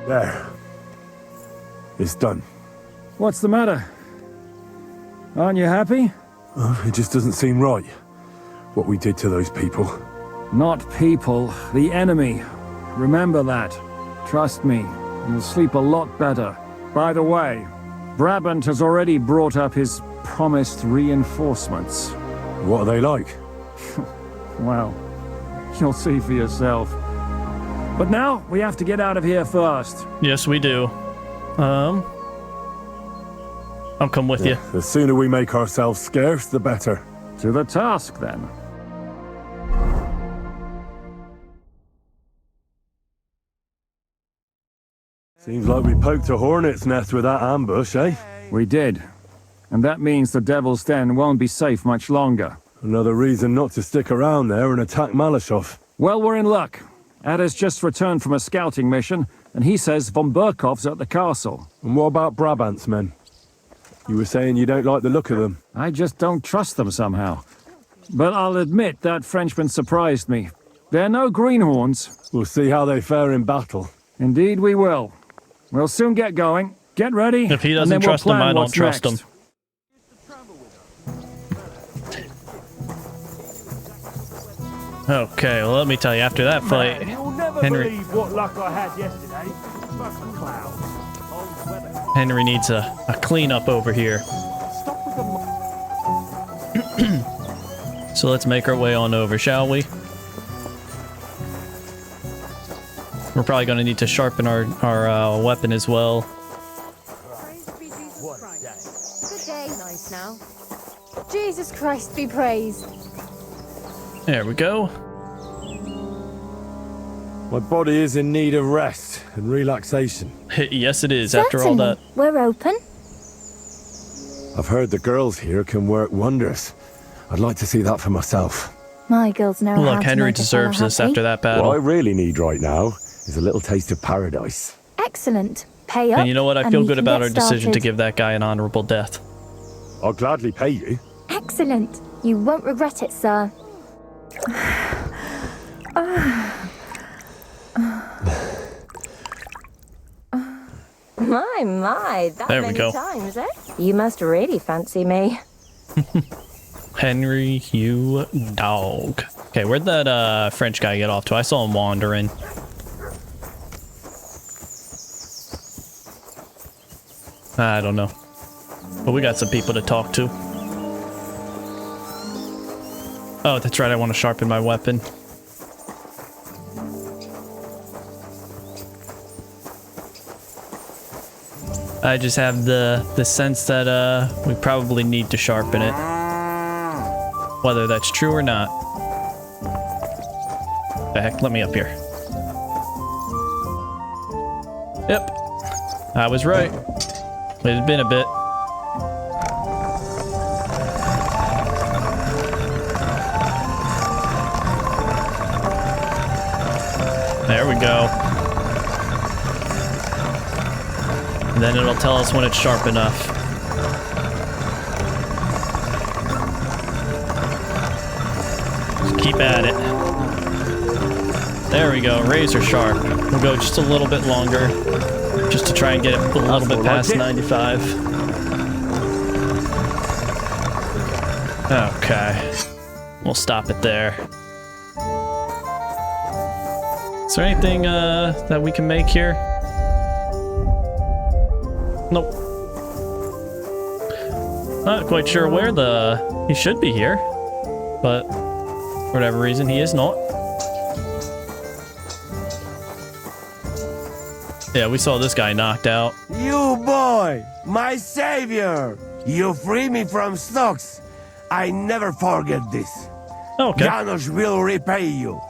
There. It's done. What's the matter? Aren't you happy? It just doesn't seem right. What we did to those people. Not people, the enemy. Remember that. Trust me, you'll sleep a lot better. By the way, Brabant has already brought up his promised reinforcements. What are they like? Well, you'll see for yourself. But now, we have to get out of here first. Yes, we do. I'll come with you. The sooner we make ourselves scarce, the better. To the task, then. Seems like we poked a hornet's nest with that ambush, eh? We did. And that means the Devil's Den won't be safe much longer. Another reason not to stick around there and attack Malashov. Well, we're in luck. Ada's just returned from a scouting mission, and he says von Burkov's at the castle. And what about Brabant's men? You were saying you don't like the look of them. I just don't trust them somehow. But I'll admit that Frenchman surprised me. They're no greenhorns. We'll see how they fare in battle. Indeed we will. We'll soon get going. Get ready. If he doesn't trust them, I don't trust him. Okay, well, let me tell you, after that fight, Henry... what luck I had yesterday. Henry needs a cleanup over here. So let's make our way on over, shall we? We're probably going to need to sharpen our weapon as well. Good day. Nice now. Jesus Christ be praised. There we go. My body is in need of rest and relaxation. Yes, it is, after all that. We're open. I've heard the girls here can work wonders. I'd like to see that for myself. My girls know how Look, to Henry make a deserves fella this happy. after that battle. What I really need right now is a little taste of paradise. Excellent. Pay up. And you know what? I feel we good can about get our decision to started. give that guy an honorable death. I'll gladly pay you. Excellent. You won't regret it, sir. My, that There we many go. times, eh? You must really fancy me. Henry, you dog. Okay, where'd that French guy get off to? I saw him wandering. I don't know. But we got some people to talk to. Oh, that's right, I want to sharpen my weapon. I just have the sense that we probably need to sharpen it. Whether that's true or not. The heck, let me up here. Yep. I was right. It's been a bit. There we go. And then it'll tell us when it's sharp enough. Just keep at it. There we go, razor sharp. We'll go just a little bit longer, just to try and get it a little bit past 95. Okay. We'll stop it there. Is there anything that we can make here? Nope. Not quite sure where he should be here, but for whatever reason he is not. Yeah, we saw this guy knocked out. You boy, my savior! You free me from stocks. I never forget this. Okay. Janusz will repay you.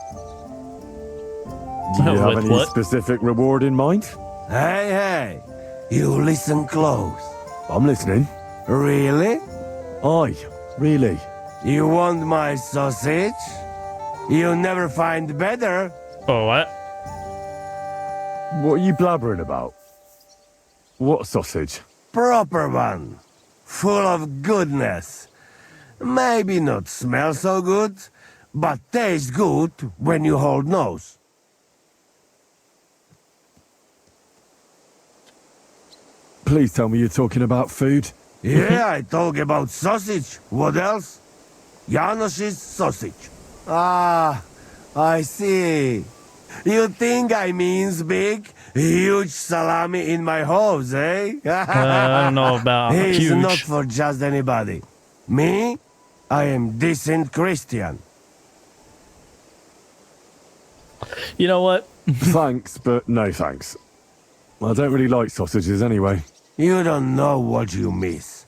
Do you have With any what? specific reward in mind? Hey, you listen close. I'm listening. Really? Aye, really. You want my sausage? You never find better. Oh, what? What are you blabbering about? What sausage? Proper one. Full of goodness. Maybe not smell so good, but taste good when you hold nose. Please tell me you're talking about food. Yeah, I talk about sausage. What else? Janosch's sausage. Ah, I see. You think I means big, huge salami in my hose, eh? I don't know about He's huge. not for just anybody. Me? I am decent Christian. You know what? Thanks, but no thanks. I don't really like sausages anyway. You don't know what you miss.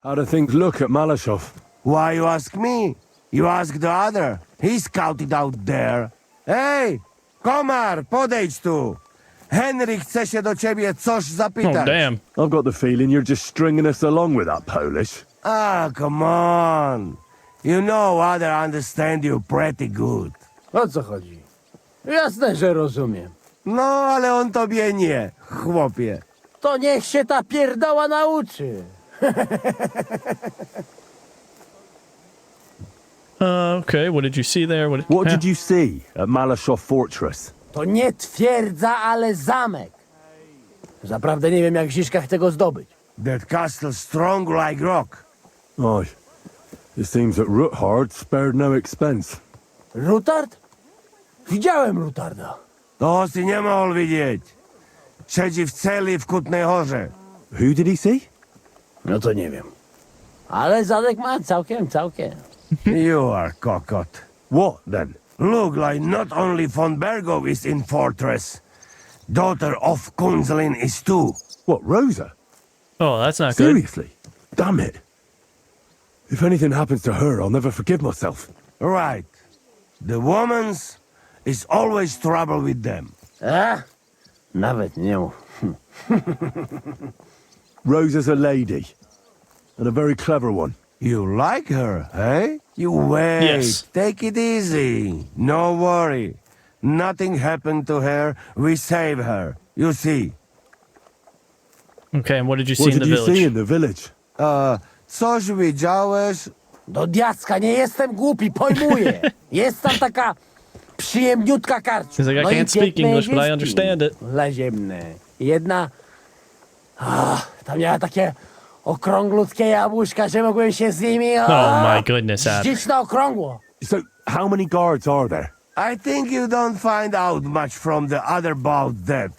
How do things look at Malashov? Why you ask me? You ask the other. He's scouted out there. Hej, komar, podejdź tu. Henry chce się do ciebie coś Oh, zapytać. damn. I've got the feeling you're just stringing us along with that Polish. Ah, come on. You know other understand you pretty good. O co chodzi? Jasne, że rozumiem. No, ale on tobie nie, chłopie. To niech się ta pierdoła nauczy. Okay, what did you see there? What did you see at Malashov Fortress? To nie twierdza, ale zamek. Zaprawdę nie wiem, jak Ziszka chce go zdobyć. That castle strong like rock. Aye. It seems that Ruthard spared no expense. Rutard? Widziałem Rutarda. To si nie mohol widzieć. Siedzi w celi w Kutnej Horze. Who did he see? No to nie wiem. Ale zadek ma całkiem. You are cockot. What, then? Look like not only von Bergow is in fortress. Daughter of Kunzelin is too. What, Rosa? Oh, that's not good. Seriously? Damn it. If anything happens to her, I'll never forgive myself. Right. The woman's is always trouble with them. A? Nawet nie mów. Rosa's a lady. And a very clever one. You like her, eh? You wait. Yes. Take it easy. No worry. Nothing happened to her. We save her. You see. Okay, and what did you see What in did the you village? see in the village? Coś widziałeś? Do diacka, nie jestem głupi, pojmuję. Jest tam taka przyjemniutka karczma. He's like, I No i can't speak piękne English, but I jeziski understand it. Dla ziemne. Jedna... tam miała takie okrąglutkie jabłuszka, że mogłem się z nimi... Oh my goodness, Adam. Zdzić na okrągło. So, how many guards are there? I think you don't find out much from the other about that.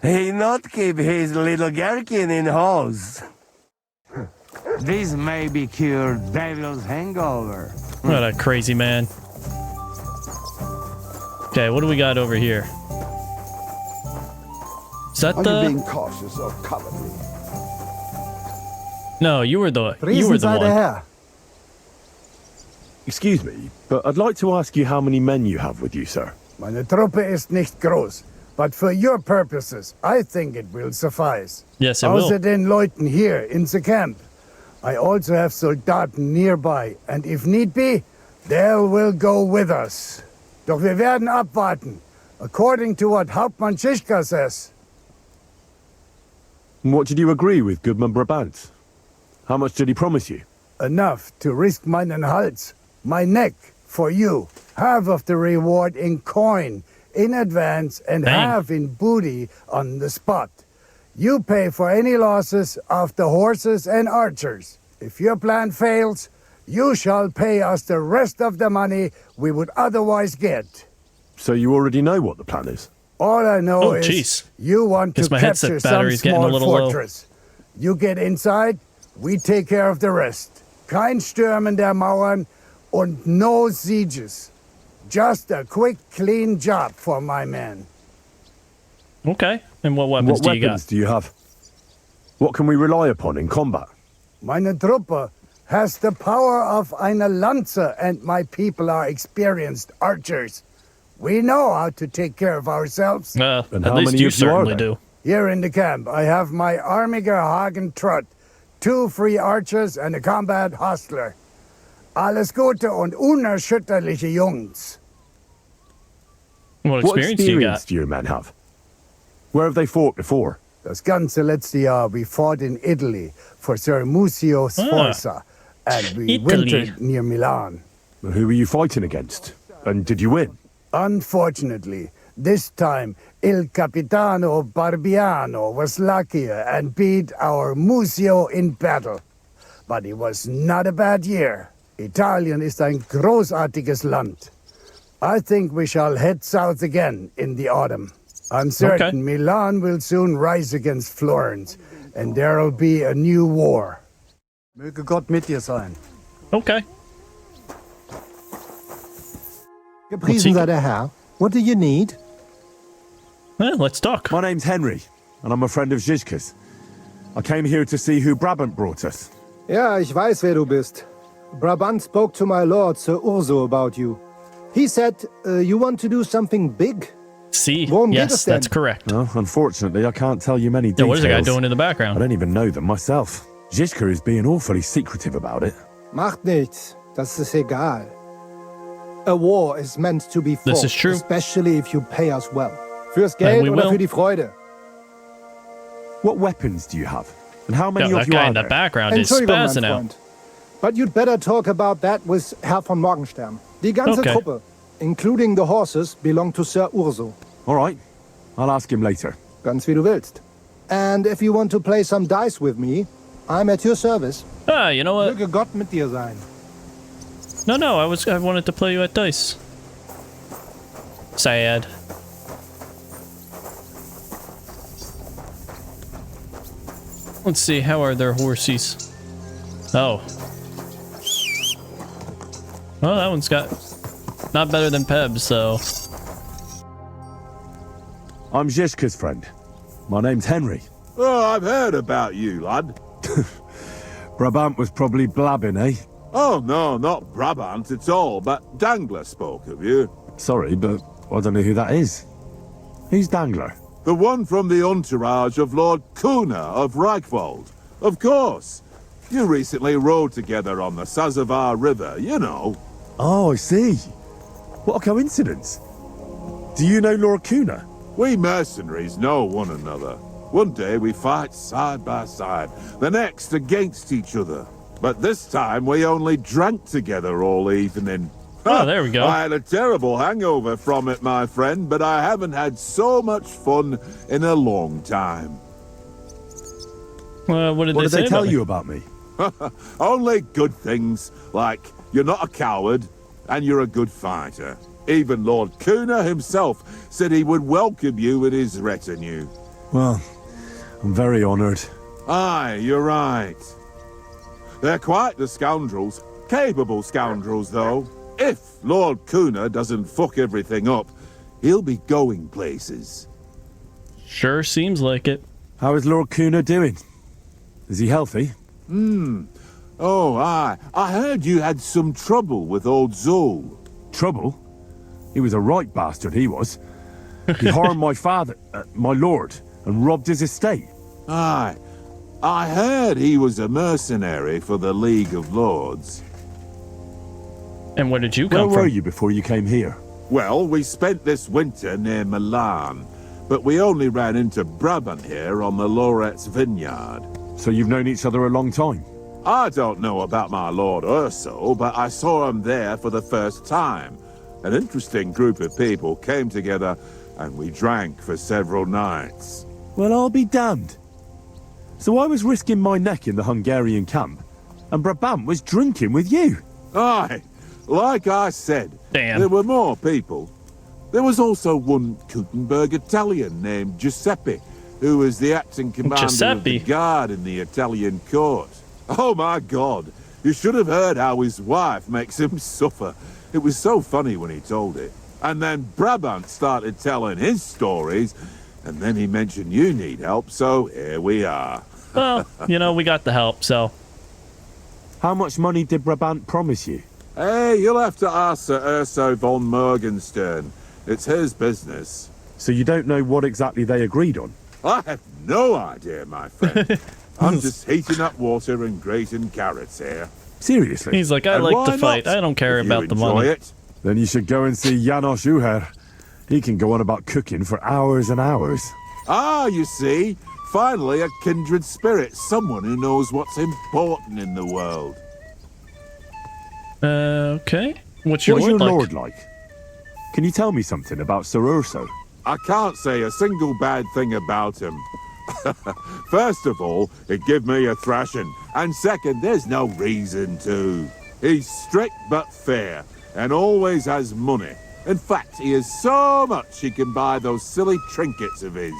He not keep his little gherkin in hose. This may be cure devil's hangover. What a crazy man. Okay, what do we got over here? Is that Are you the... being cautious or cowardly? No, you were the Reasons I one. daher. Excuse me, but I'd like to ask you how many men you have with you, sir. Meine Truppe ist nicht groß, but for your purposes, I think it will suffice. Yes, it will. Außer den Leuten here in the camp. I also have Soldaten nearby, and if need be, they will go with us. Doch wir werden abwarten, according to what Hauptmann Schischka says. And what did you agree with Goodman Brabant? How much did he promise you? Enough to risk meinen Hals, my neck, for you. Half of the reward in coin, in advance, and Dang. half in booty on the spot. You pay for any losses of the horses and archers. If your plan fails, you shall pay us the rest of the money we would otherwise get. So you already know what the plan is? All I know Oh, is jeez. you want to Guess my headset capture some battery's getting a small little low. fortress. You get inside, we take care of the rest. Kein Stürmen der Mauern und no sieges. Just a quick, clean job for my men. Okay, and what weapons What do you weapons got? do you have? What can we rely upon in combat? Meine Truppe has the power of eine Lanze, and my people are experienced archers. We know how to take care of ourselves. And At how least many you of you are certainly there? do. Here in the camp, I have my Armiger Hagen Trott, 2 free archers and a combat hostler. Alles Gute und unerschütterliche Jungs. What What experience do you got? experience do your men have? Where have they fought before? Das ganze letzte Jahr we fought in Italy for Sir Musio Sforza, and we Italy. wintered near Milan. Who were you fighting against? And did you win? Unfortunately, This time, Il Capitano Barbiano was luckier and beat our Musio in battle. But it was not a bad year. Italien ist ein großartiges Land. I think we shall head south again in the autumn. I'm certain Milan will soon rise against Florence, and there'll be a new war. Möge Gott mit dir sein. Okay. Gepriesen sei der Herr. What do you need? Well, let's talk. My name's Henry, and I'm a friend of Zizka's. I came here to see who Brabant brought us. Ja, ich weiß, wer du bist. Brabant spoke to my lord, Sir Urso, about you. He said you want to do something big. See, Worum geht yes, es denn? that's correct. Well, unfortunately, I can't tell you many Yeah, details. what is the guy doing in the I background? don't even know them myself. Zizka is being awfully secretive about it. Macht nichts. Das ist egal. A war is meant to be fought, This is true. especially if you pay us well. Fürs Geld we oder will. für die Freude? What weapons do you have? And how Yeah, many that of you guy are in the there? background is Entschuldigung, mein spazzing out. Freund. But you'd better talk about that with Herr von Morgenstern. Die ganze Okay. Truppe, including the horses, belong to Sir Urso. All right, I'll ask him later. Ganz wie du willst. And if you want to play some dice with me, I'm at your service. Ah, you know what? Möge Gott mit dir sein. No, I wanted to play you at dice. Sad. Let's see, how are their horses? Oh. Oh, that one's got not better than Peb's, so. I'm Zizka's friend. My name's Henry. Oh, I've heard about you, lad. Brabant was probably blabbing, eh? Oh, no, not Brabant at all, but Dangler spoke of you. Sorry, but I don't know who that is. Who's Dangler? The one from the entourage of Lord Kuna of Reichwald. Of course. You recently rode together on the Sazavar River, you know. Oh, I see. What a coincidence. Do you know Lord Kuna? We mercenaries know one another. One day we fight side by side, the next against each other. But this time we only drank together all evening. Oh, there we go. I had a terrible hangover from it, my friend, but I haven't had so much fun in a long time. What did What they did say they tell about me? you about me? Only good things, like you're not a coward and you're a good fighter. Even Lord Kuna himself said he would welcome you with his retinue. Well, I'm very honoured. Aye, you're right. They're quite the scoundrels. Capable scoundrels, though. If Lord Kuna doesn't fuck everything up, he'll be going places. Sure seems like it. How is Lord Kuna doing? Is he healthy? Oh, aye. I heard you had some trouble with old Zol. Trouble? He was a right bastard, he was. He harmed my father, my lord, and robbed his estate. Aye. I heard he was a mercenary for the League of Lords. And where did you Where come were from? you before you came here? Well, we spent this winter near Milan, but we only ran into Brabant here on the Loretz vineyard. So you've known each other a long time? I don't know about my Lord Urso, but I saw him there for the first time. An interesting group of people came together and we drank for several nights. Well, I'll be damned. So I was risking my neck in the Hungarian camp, and Brabant was drinking with you. Aye, like I said, Damn. there were more people. There was also one Gutenberg Italian named Giuseppe, who was the acting commander of Giuseppe? the guard in the Italian court. Oh my God, you should have heard how his wife makes him suffer. It was so funny when he told it. And then Brabant started telling his stories, and then he mentioned you need help, so here we are. Well, you know, we got the help, so. How much money did Brabant promise you? Hey, you'll have to ask Sir Urso von Morgenstern. It's his business. So you don't know what exactly they agreed on? I have no idea, my friend. I'm just heating up water and grating carrots here. Seriously? He's like, I And like why to fight. not? I don't care If about you the enjoy money. it. Then you should go and see Janos Uher. He can go on about cooking for hours and hours. Ah, you see, finally a kindred spirit, someone who knows what's important in the world. Okay. What's your What's lord your like? lord like? Can you tell me something about Sir Urso? I can't say a single bad thing about him. First of all, it give me a thrashing, and second, there's no reason to. He's strict but fair, and always has money. In fact, he has so much he can buy those silly trinkets of his.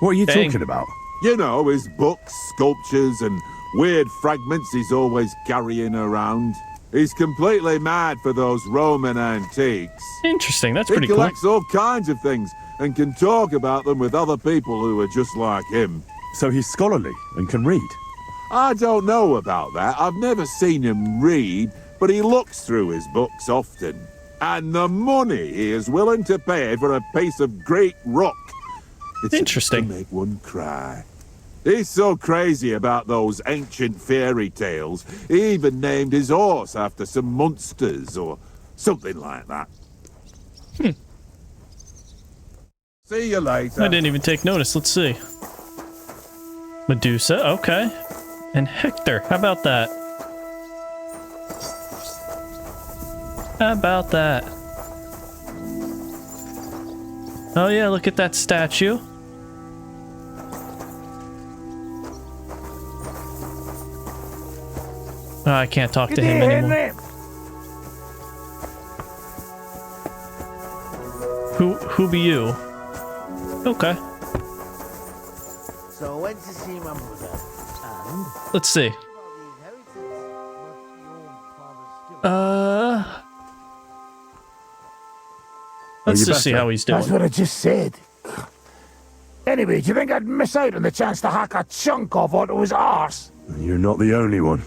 What are you Dang. talking about? You know, his books, sculptures, and weird fragments he's always carrying around. He's completely mad for those Roman antiques. Interesting. That's He pretty cool. collects all kinds of things and can talk about them with other people who are just like him. So he's scholarly and can read. I don't know about that. I've never seen him read, but he looks through his books often. And the money he is willing to pay for a piece of great rock. It's Interesting. enough to make one cry. He's so crazy about those ancient fairy tales, he even named his horse after some monsters or something like that. See you later. I didn't even take notice. Let's see. Medusa, okay. And Hector, how about that? How about that? Oh yeah, look at that statue. Oh, I can't talk to him anymore. Who be you? Okay. So I went to see my mother, and... Let's see. Let's just see how he's doing. That's what I just said. Anyway, do you think I'd miss out on the chance to hack a chunk off onto his arse? You're not the only one.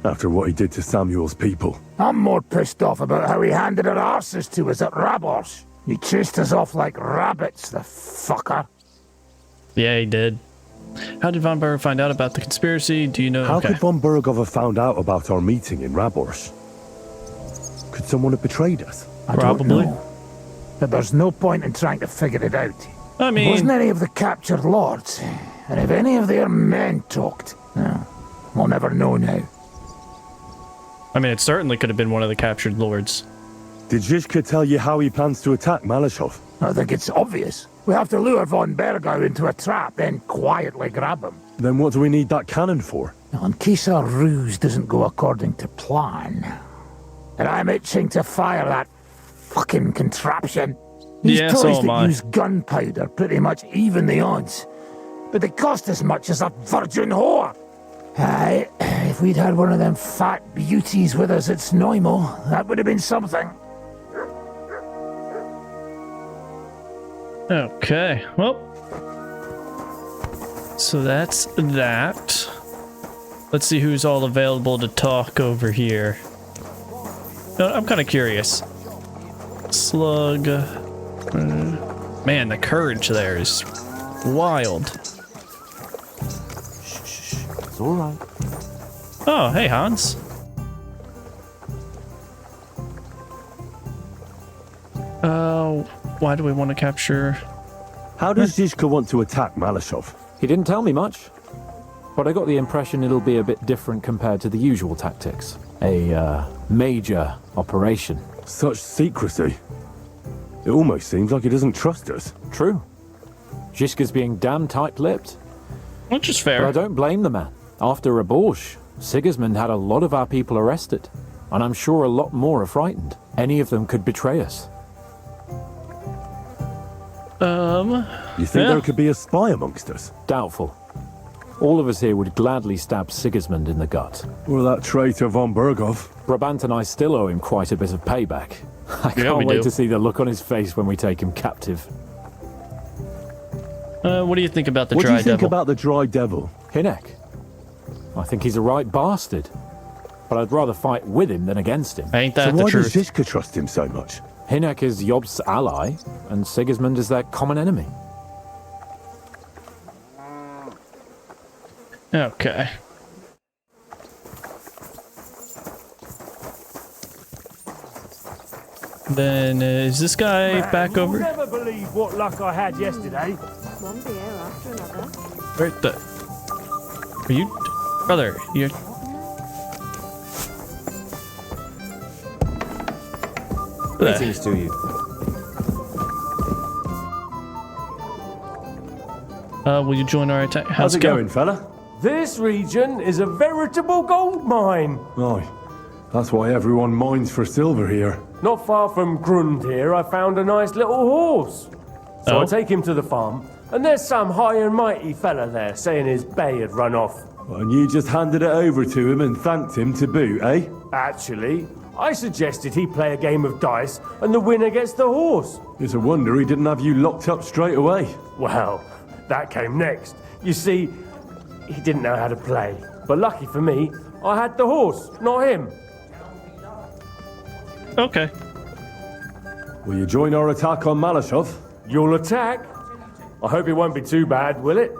After what he did to Samuel's people. I'm more pissed off about how he handed our arses to us at Rabos. He chased us off like rabbits, the fucker. Yeah, he did. How did Von Berg find out about the conspiracy? Do you know? How Okay. could von Berg have found out about our meeting in Rabors? Could someone have betrayed us? I don't Probably. know. But there's no point in trying to figure it out. I mean, Wasn't any of the captured lords. And if any of their men talked, well, we'll never know now. it certainly could have been one of the captured lords. Did Zizka tell you how he plans to attack Malashov? I think it's obvious. We have to lure von Bergau into a trap, then quietly grab him. Then what do we need that cannon for? In case our ruse doesn't go according to plan. And I'm itching to fire that fucking contraption. These Yeah, so toys am that I. use gunpowder pretty much even the odds. But they cost as much as a virgin whore. Aye, if we'd had one of them fat beauties with us at Snoimo, that would have been something. Okay, well. So that's that. Let's see who's all available to talk over here. No, I'm kind of curious. Slug. Man, the courage there is wild. It's all right. Oh, hey, Hans. Why do we want to capture... How does Zizka want to attack Malashov? He didn't tell me much, but I got the impression it'll be a bit different compared to the usual tactics. A major operation. Such secrecy. It almost seems like he doesn't trust us. True. Zizka's being damn tight-lipped. Which is But I fair. don't blame the man. After Raborge, Sigismund had a lot of our people arrested, and I'm sure a lot more are frightened. Any of them could betray us. You think Yeah. there could be a spy amongst us? Doubtful. All of us here would gladly stab Sigismund in the gut. Or that traitor von Bergov? Brabant and I still owe him quite a bit of payback. I we can't wait do. to see the look on his face when we take him captive. What do you think about the What do Dry you think Devil? about the Dry Devil? Hinek. I think he's a right bastard. But I'd rather fight with him than against him. Ain't So that the why does truth? Zizka trust him so much? Hinek is Yob's ally, and Sigismund is their common enemy. Okay. Then is this guy back over? never believe what luck I had yesterday. One beer after another. Where the? Are you, brother? You're. Greetings to you. Will you join our attack? How's it going, fella? This region is a veritable gold mine. Aye. That's why everyone mines for silver here. Not far from Grund here, I found a nice little horse. So I take him to the farm, and there's some high and mighty fella there saying his bay had run off. And you just handed it over to him and thanked him to boot, eh? Actually, I suggested he play a game of dice, and the winner gets the horse. It's a wonder he didn't have you locked up straight away. Well, that came next. You see, he didn't know how to play. But lucky for me, I had the horse, not him. Okay. Will you join our attack on Malashov? You'll attack? I hope it won't be too bad, will it?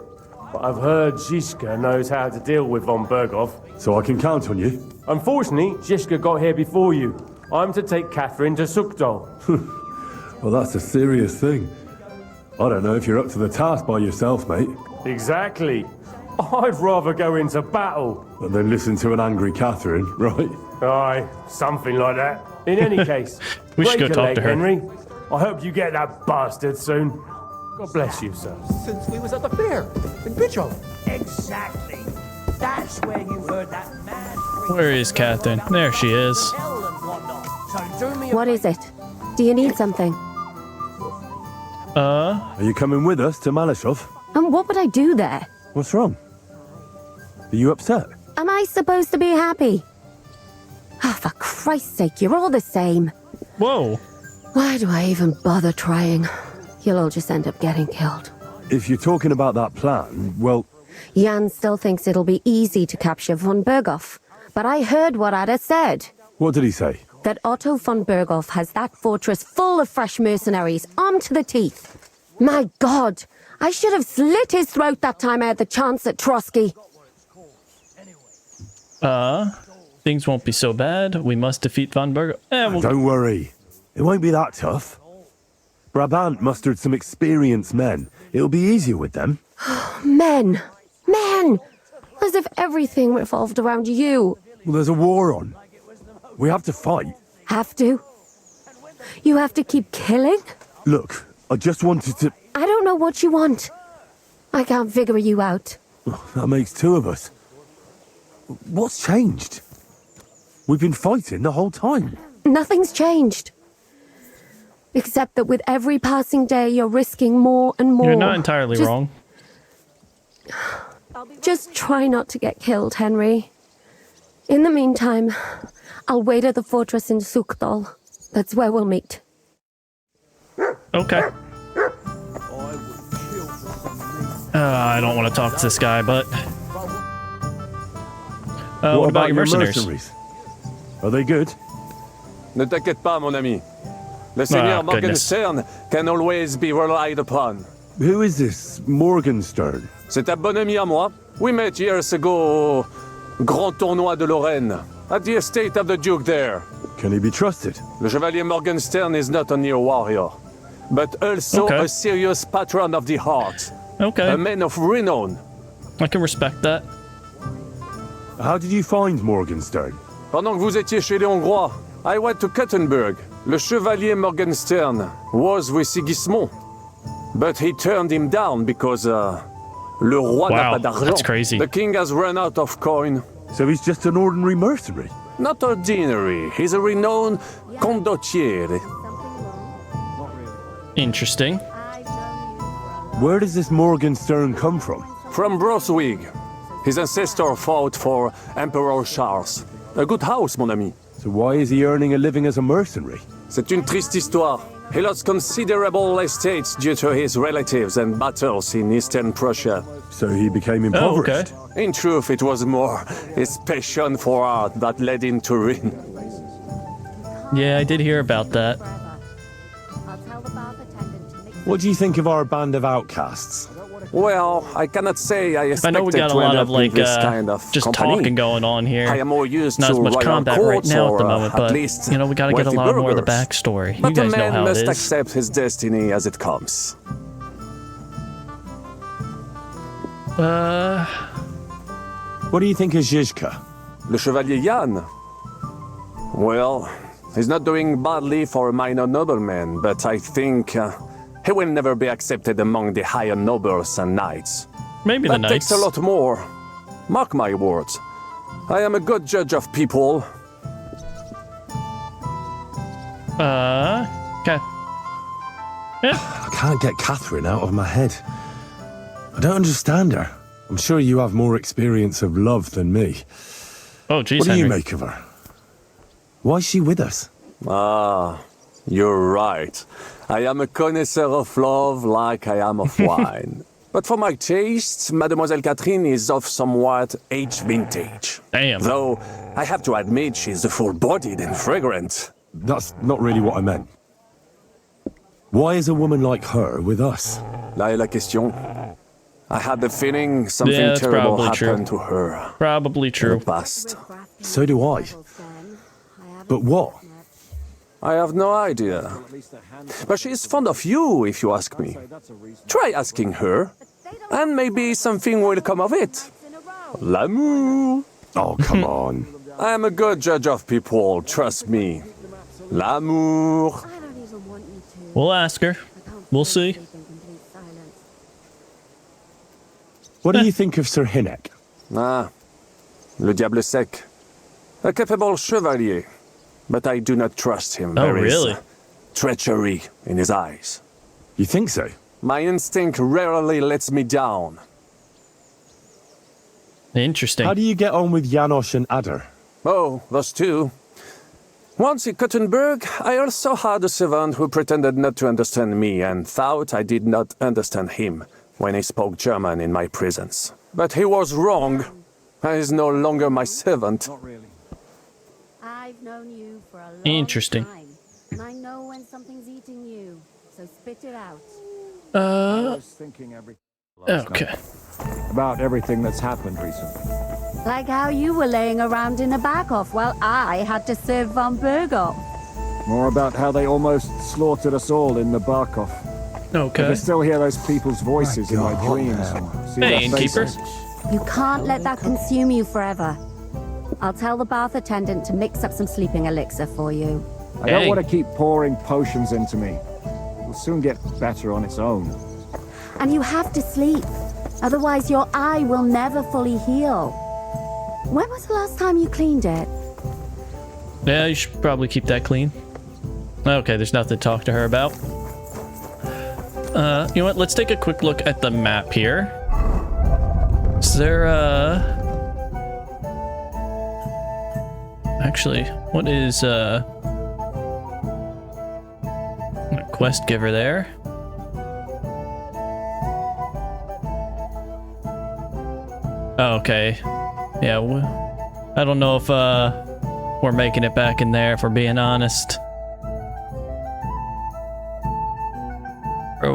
But I've heard Zizka knows how to deal with von Berghoff. So I can count on you? Unfortunately, Zizka got here before you. I'm to take Catherine to Sukdal. Well, that's a serious thing. I don't know if you're up to the task by yourself, mate. Exactly. I'd rather go into battle. And then listen to an angry Catherine, right? Aye, something like that. In any case, we should go talk to her. Henry. I hope you get that bastard soon. God bless you, sir. Since we was at the fair in Bitchel. Exactly. That's where you heard that mad... Where is Catherine? There she is. What is it? Do you need something? Are you coming with us to Malashov? And what would I do there? What's wrong? Are you upset? Am I supposed to be happy? Oh, for Christ's sake, you're all the same. Whoa. Why do I even bother trying? You'll all just end up getting killed. If you're talking about that plan, well... Jan still thinks it'll be easy to capture von Berghoff. But I heard what Ada said. What did he say? That Otto von Berghoff has that fortress full of fresh mercenaries, armed to the teeth. My God! I should have slit his throat that time I had the chance at Trotsky. Things won't be so bad. We must defeat von Berghoff. Don't worry. It won't be that tough. Brabant mustered some experienced men. It'll be easier with them. Men! Men! As if everything revolved around you. Well, there's a war on. We have to fight. Have to? You have to keep killing? Look, I just wanted to... I don't know what you want. I can't figure you out. That makes two of us. What's changed? We've been fighting the whole time. Nothing's changed. Except that with every passing day, you're risking more and more. You're not entirely wrong. Just try not to get killed, Henry. In the meantime, I'll wait at the fortress in Sukdal. That's where we'll meet. Okay. I don't want to talk to this guy, but... what about your mercenaries? Are they good? Ne t'inquiète pas, mon ami. Le Seigneur Morgenstern can always be relied upon. Who is this Morgenstern? C'est un bon ami à moi. We met years ago au Grand Tournoi de Lorraine, at the estate of the Duke there. Can he be trusted? Le Chevalier Morgenstern is not only a warrior, but also a serious patron of the heart. Okay. A man of renown. I can respect that. How did you find Morgenstern? Pendant que vous étiez chez les Hongrois, I went to Kuttenberg. Le Chevalier Morgenstern was with Sigismund, but he turned him down because le roi n'a pas d'argent. That's crazy. The king has run out of coin. So he's just an ordinary mercenary? Not ordinary. He's a renowned condottiere. Interesting. Where does this Morgenstern come from? From Brunswick. His ancestor fought for Emperor Charles. A good house, mon ami. So why is he earning a living as a mercenary? C'est une triste histoire. He lost considerable estates due to his relatives and battles in Eastern Prussia. So he became impoverished? Oh, okay. In truth, it was more his passion for art that led him to ruin. Yeah, I did hear about that. What do you think of our band of outcasts? Well, I cannot say I expected I know we got a lot of like this kind of just company. talking going on here. I am more used Not to as much royal combat right courts now at the or, moment, at but least you know we got to get a wealthy lot more of the burghers. backstory. But You guys a know man how must it is. accept his destiny as it comes. What do you think of Zizka? Le Chevalier Jan? Well, he's not doing badly for a minor nobleman, but I think he will never be accepted among the higher nobles and knights. Maybe that the knights. takes a lot more. Mark my words. I am a good judge of people. Okay. Yeah. I can't get Catherine out of my head. I don't understand her. I'm sure you have more experience of love than me. Oh, geez, what do Henry. you make of her? Why is she with us? Ah, you're right. I am a connoisseur of love like I am of wine. But for my tastes, Mademoiselle Catherine is of somewhat age vintage. Damn. Though, I have to admit she's full-bodied and fragrant. That's not really what I meant. Why is a woman like her with us? Là est la question. I had the feeling something Yeah, that's terrible probably happened true. to her. Probably true. In the past. So do I. But what? I have no idea. But she is fond of you, if you ask me. Try asking her, and maybe something will come of it. L'amour. Oh, come on. I am a good judge of people, trust me. L'amour. We'll ask her. We'll see. What do you think of Sir Hynek? Ah, le diable sec. A capable chevalier. But I do not trust him. Oh, There is really? treachery in his eyes. You think so? My instinct rarely lets me down. Interesting. How do you get on with Janosch and Adder? Oh, those two. Once in Kuttenberg, I also had a servant who pretended not to understand me and thought I did not understand him when he spoke German in my presence. But he was wrong. He is no longer my servant. I've known you for a long Interesting. time, and I know when something's eating you, so spit it out. I was thinking Okay. about everything that's happened recently. Like how you were laying around in a back off while I had to serve von Berghoff. More about how they almost slaughtered us all in the Barkov. I Okay. can still hear those people's voices in my dreams. And see Hey, their innkeeper. faces. You can't let that consume you forever. I'll tell the bath attendant to mix up some sleeping elixir for you. I don't Hey. want to keep pouring potions into me. It'll soon get better on its own. And you have to sleep. Otherwise, your eye will never fully heal. When was the last time you cleaned it? Yeah, you should probably keep that clean. Okay, there's nothing to talk to her about. You know what? Let's take a quick look at the map here. Is there, Actually, what is, a quest giver there? Oh, okay. Yeah, I don't know if, we're making it back in there, if we're being honest.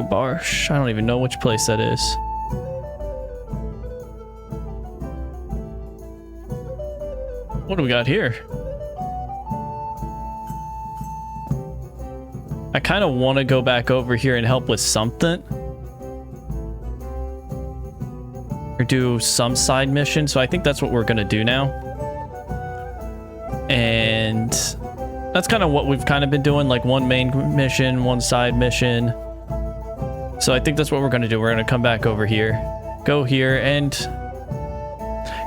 Barsh. I don't even know which place that is. What do we got here? I kind of want to go back over here and help with something. Or do some side mission. So I think that's what we're going to do now. And that's kind of what we've kind of been doing. Like one main mission, one side mission. So I think that's what we're going to do. We're going to come back over here. Go here and...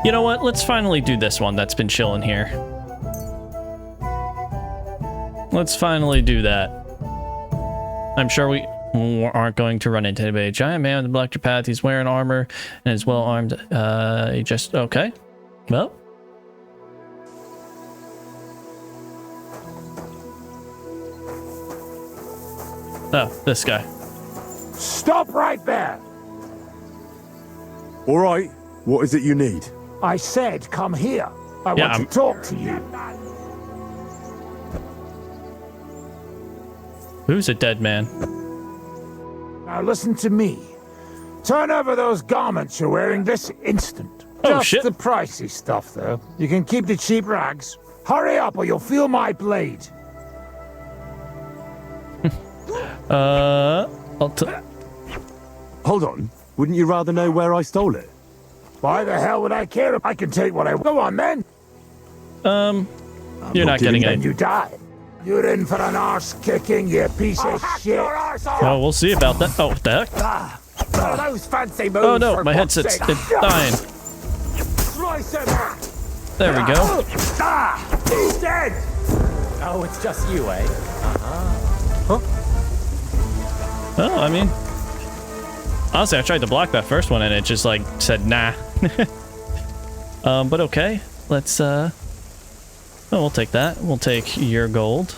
You know what? Let's finally do this one that's been chilling here. Let's finally do that. I'm sure we aren't going to run into a giant man with a black path. He's wearing armor and is well armed. He just... Okay. Well. Oh, this guy. Stop right there! All right, what is it you need? I said come here. I Yeah, want to talk to you. Who's a dead man? Now listen to me. Turn over those garments you're wearing this instant. Oh, Just shit. the pricey stuff, though. You can keep the cheap rags. Hurry up or you'll feel my blade. Hold on. Wouldn't you rather know where I stole it? Why the hell would I care if I can take what I... Go on, then. You're not getting Then it. you die. You're in for an arse kicking, you piece of shit. Well, we'll see about that. Oh, what the heck? Those fancy moves. Oh no, my headset's dying. There we go. He's dead. Oh, it's just you, eh? Huh? Oh, I mean, honestly, I tried to block that first one and it just like said nah. But okay, let's oh, we'll take that. We'll take your gold.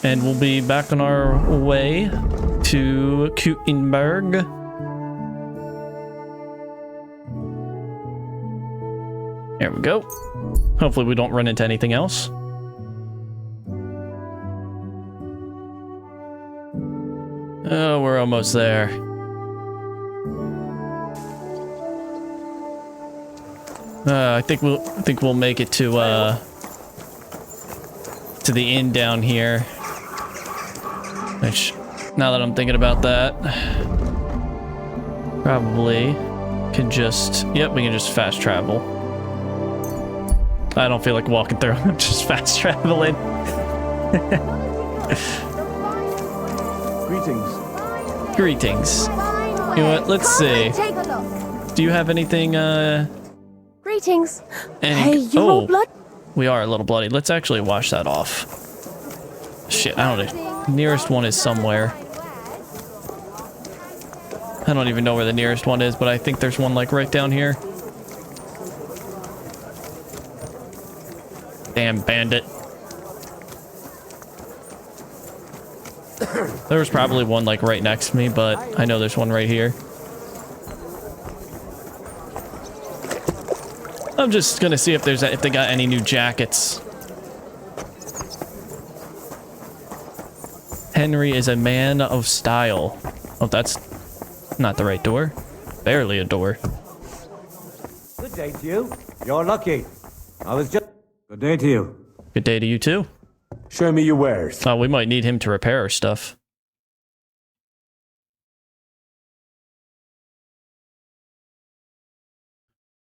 And we'll be back on our way to Kutenberg. There we go. Hopefully we don't run into anything else. Oh, we're almost there. I think we'll make it to the inn down here. Which, now that I'm thinking about that, probably can just, yep, we can just fast travel. I don't feel like walking through. I'm just fast traveling. Greetings. Greetings. You know what? Let's see. Do you have anything? Greetings. Hey, you're all blood. We are a little bloody. Let's actually wash that off. Shit, I don't know. Nearest one is somewhere. I don't even know where the nearest one is, but I think there's one like right down here. Damn bandit. There was probably one like right next to me, but I know there's one right here. I'm just gonna see if they got any new jackets. Henry is a man of style. Oh, that's not the right door. Barely a door. Good day to you. You're lucky. I was just... Good day to you. Good day to you too. Show me your wares. Oh, we might need him to repair our stuff.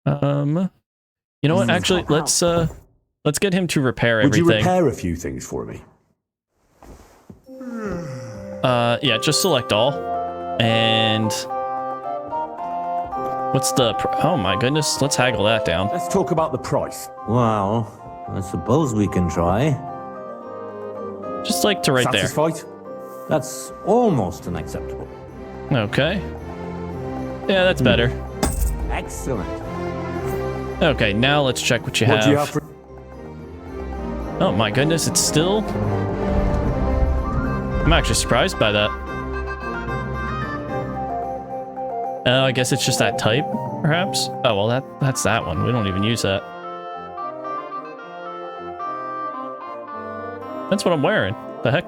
You know what? Actually, let's get him to repair everything. Would you repair a few things for me? Yeah, just select all. And what's the oh my goodness, let's haggle that down. Let's talk about the price. Well, I suppose we can try. Just like to right Satisfied? There. That's almost unacceptable. Okay. Yeah, that's better. Excellent. Okay, now let's check what you have. What do you have for... Oh my goodness, it's still... I'm actually surprised by that. I guess it's just that type, perhaps? Oh, well, that's that one. We don't even use that. That's what I'm wearing. The heck?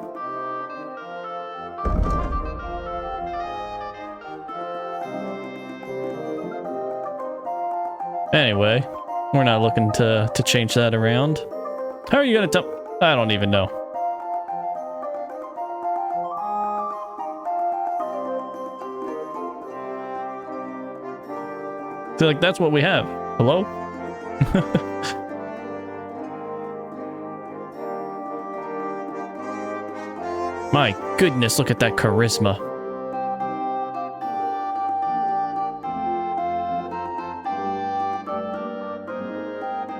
Anyway, we're not looking to change that around. How are you gonna tell? I don't even know. So, like, that's what we have. Hello? My goodness, look at that charisma.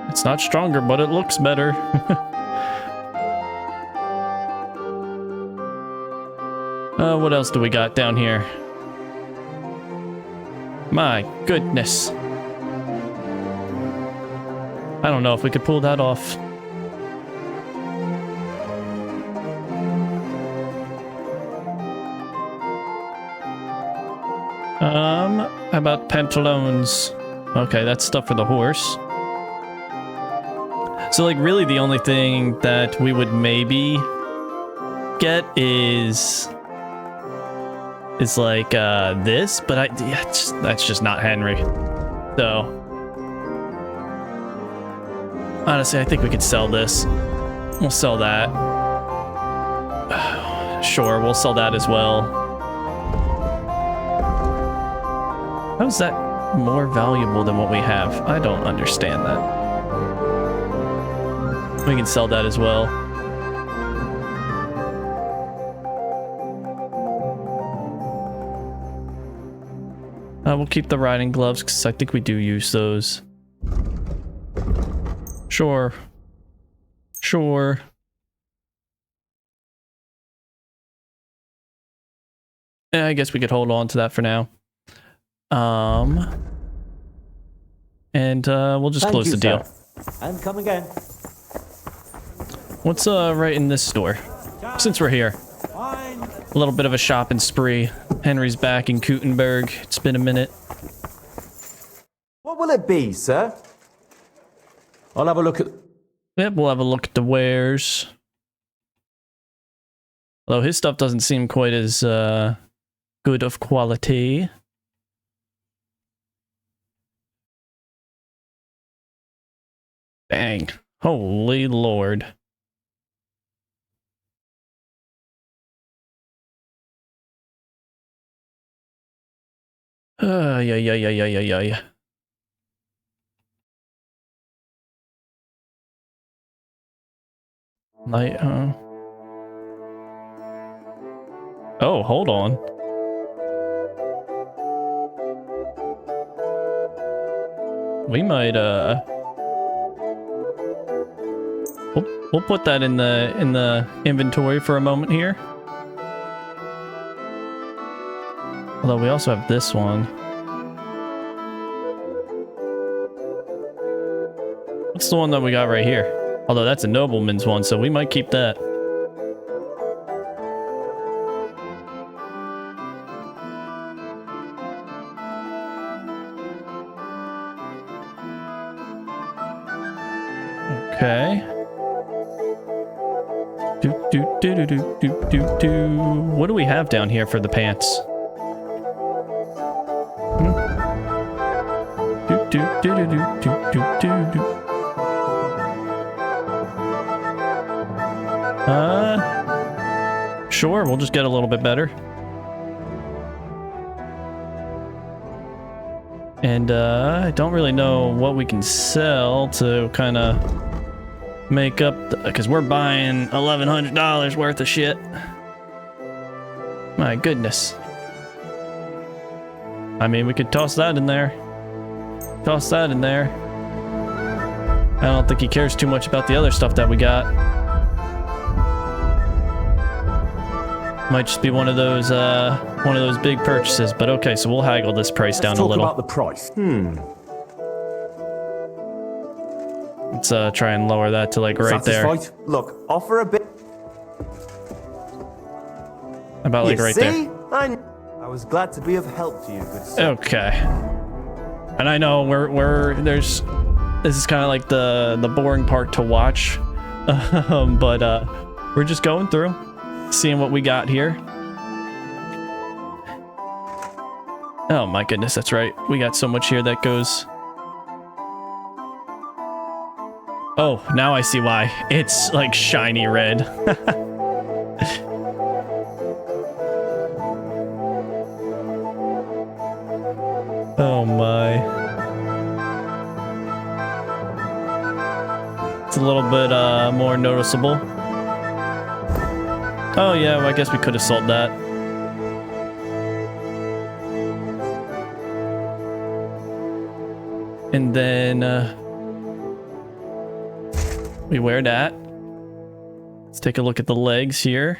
It's not stronger, but it looks better. What else do we got down here? My goodness. I don't know if we could pull that off. How about pantaloons? Okay, that's stuff for the horse. So, like, really the only thing that we would maybe get is like this, but that's just not Henry. So honestly, I think we could sell this. We'll sell that. Sure, we'll sell that as well. How is that more valuable than what we have? I don't understand that. We can sell that as well. We'll keep the riding gloves because I think we do use those. Sure. Sure. Yeah, I guess we could hold on to that for now. And we'll just close the deal. And come again. What's right in this store? Since we're here. A little bit of a shopping spree. Henry's back in Gutenberg. It's been a minute. What will it be, sir? I'll have a look at... Yep, we'll have a look at the wares. Although his stuff doesn't seem quite as good of quality. Dang. Holy Lord. Yeah. Light, Oh, hold on. We might, we'll put that in the inventory for a moment here. Although we also have this one. What's the one that we got right here? Although that's a nobleman's one, so we might keep that. Okay. What do we have down here for the pants? Sure, we'll just get a little bit better. And I don't really know what we can sell to kind of make up, because we're buying $1,100 worth of shit. My goodness. I mean, we could toss that in there. Toss that in there. I don't think he cares too much about the other stuff that we got. Might just be one of those big purchases, but okay, so we'll haggle this price down a little. Let's talk about the price. Let's try and lower that to like right there. Look, offer a bit. About like right there. I was glad to be of help to you, good sir. Okay. And I know this is kind of like the boring part to watch, but we're just going through, seeing what we got here. Oh my goodness, that's right. We got so much here that goes. Oh, now I see why. It's like shiny red. Oh my. It's a little bit more noticeable. Oh yeah, well, I guess we could have sold that. And then we wear that. Let's take a look at the legs here.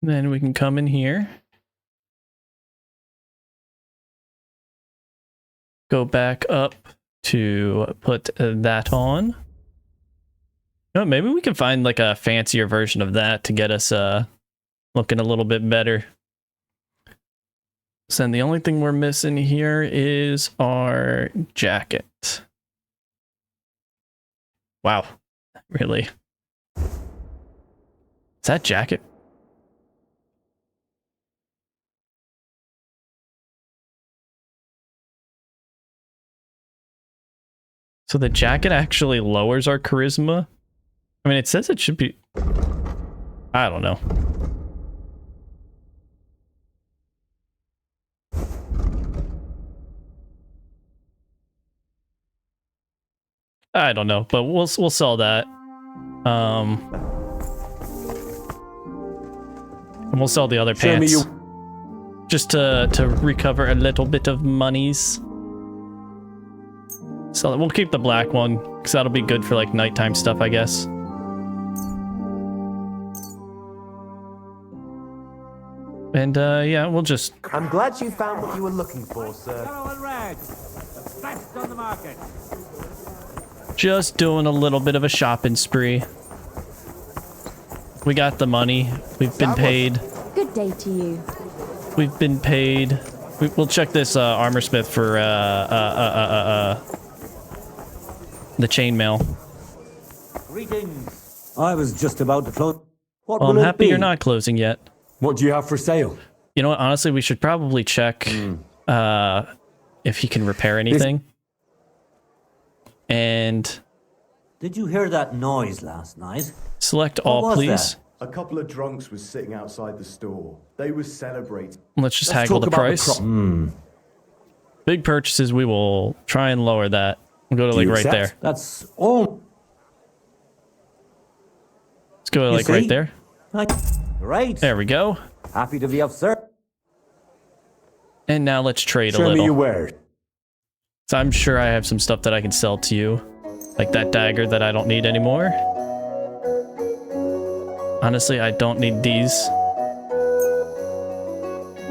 Then we can come in here. Go back up to put that on. Oh, maybe we can find like a fancier version of that to get us looking a little bit better. So then the only thing we're missing here is our jacket. Wow, really? Is that jacket? So the jacket actually lowers our charisma? I mean, it says it should be... I don't know. I don't know, but we'll sell that. And we'll sell the other Show me pants. Just to recover a little bit of monies. So we'll keep the black one, because that'll be good for like nighttime stuff, I guess. And yeah, we'll just... I'm glad you found what you were looking for, sir. Best on the market. Just doing a little bit of a shopping spree. We got the money. We've been paid. Good day to you. We've been paid. We'll check this armor smith for the chainmail. Greetings. I was just about to close. What Well, I'm will it happy be? you're not closing yet. What do you have for sale? You know what? Honestly, we should probably check if he can repair anything. And Did you hear that noise last night? select What all, was please. A couple of drunks was sitting outside the store. They were celebrating. Let's just haggle the price. Big purchases, we will try and lower that. We'll go to like right there. That's all. Let's go to You like right see? there. Right. There we go. Happy to be of service. And now let's trade a Show me little. your wares. So I'm sure I have some stuff that I can sell to you. Like that dagger that I don't need anymore. Honestly, I don't need these.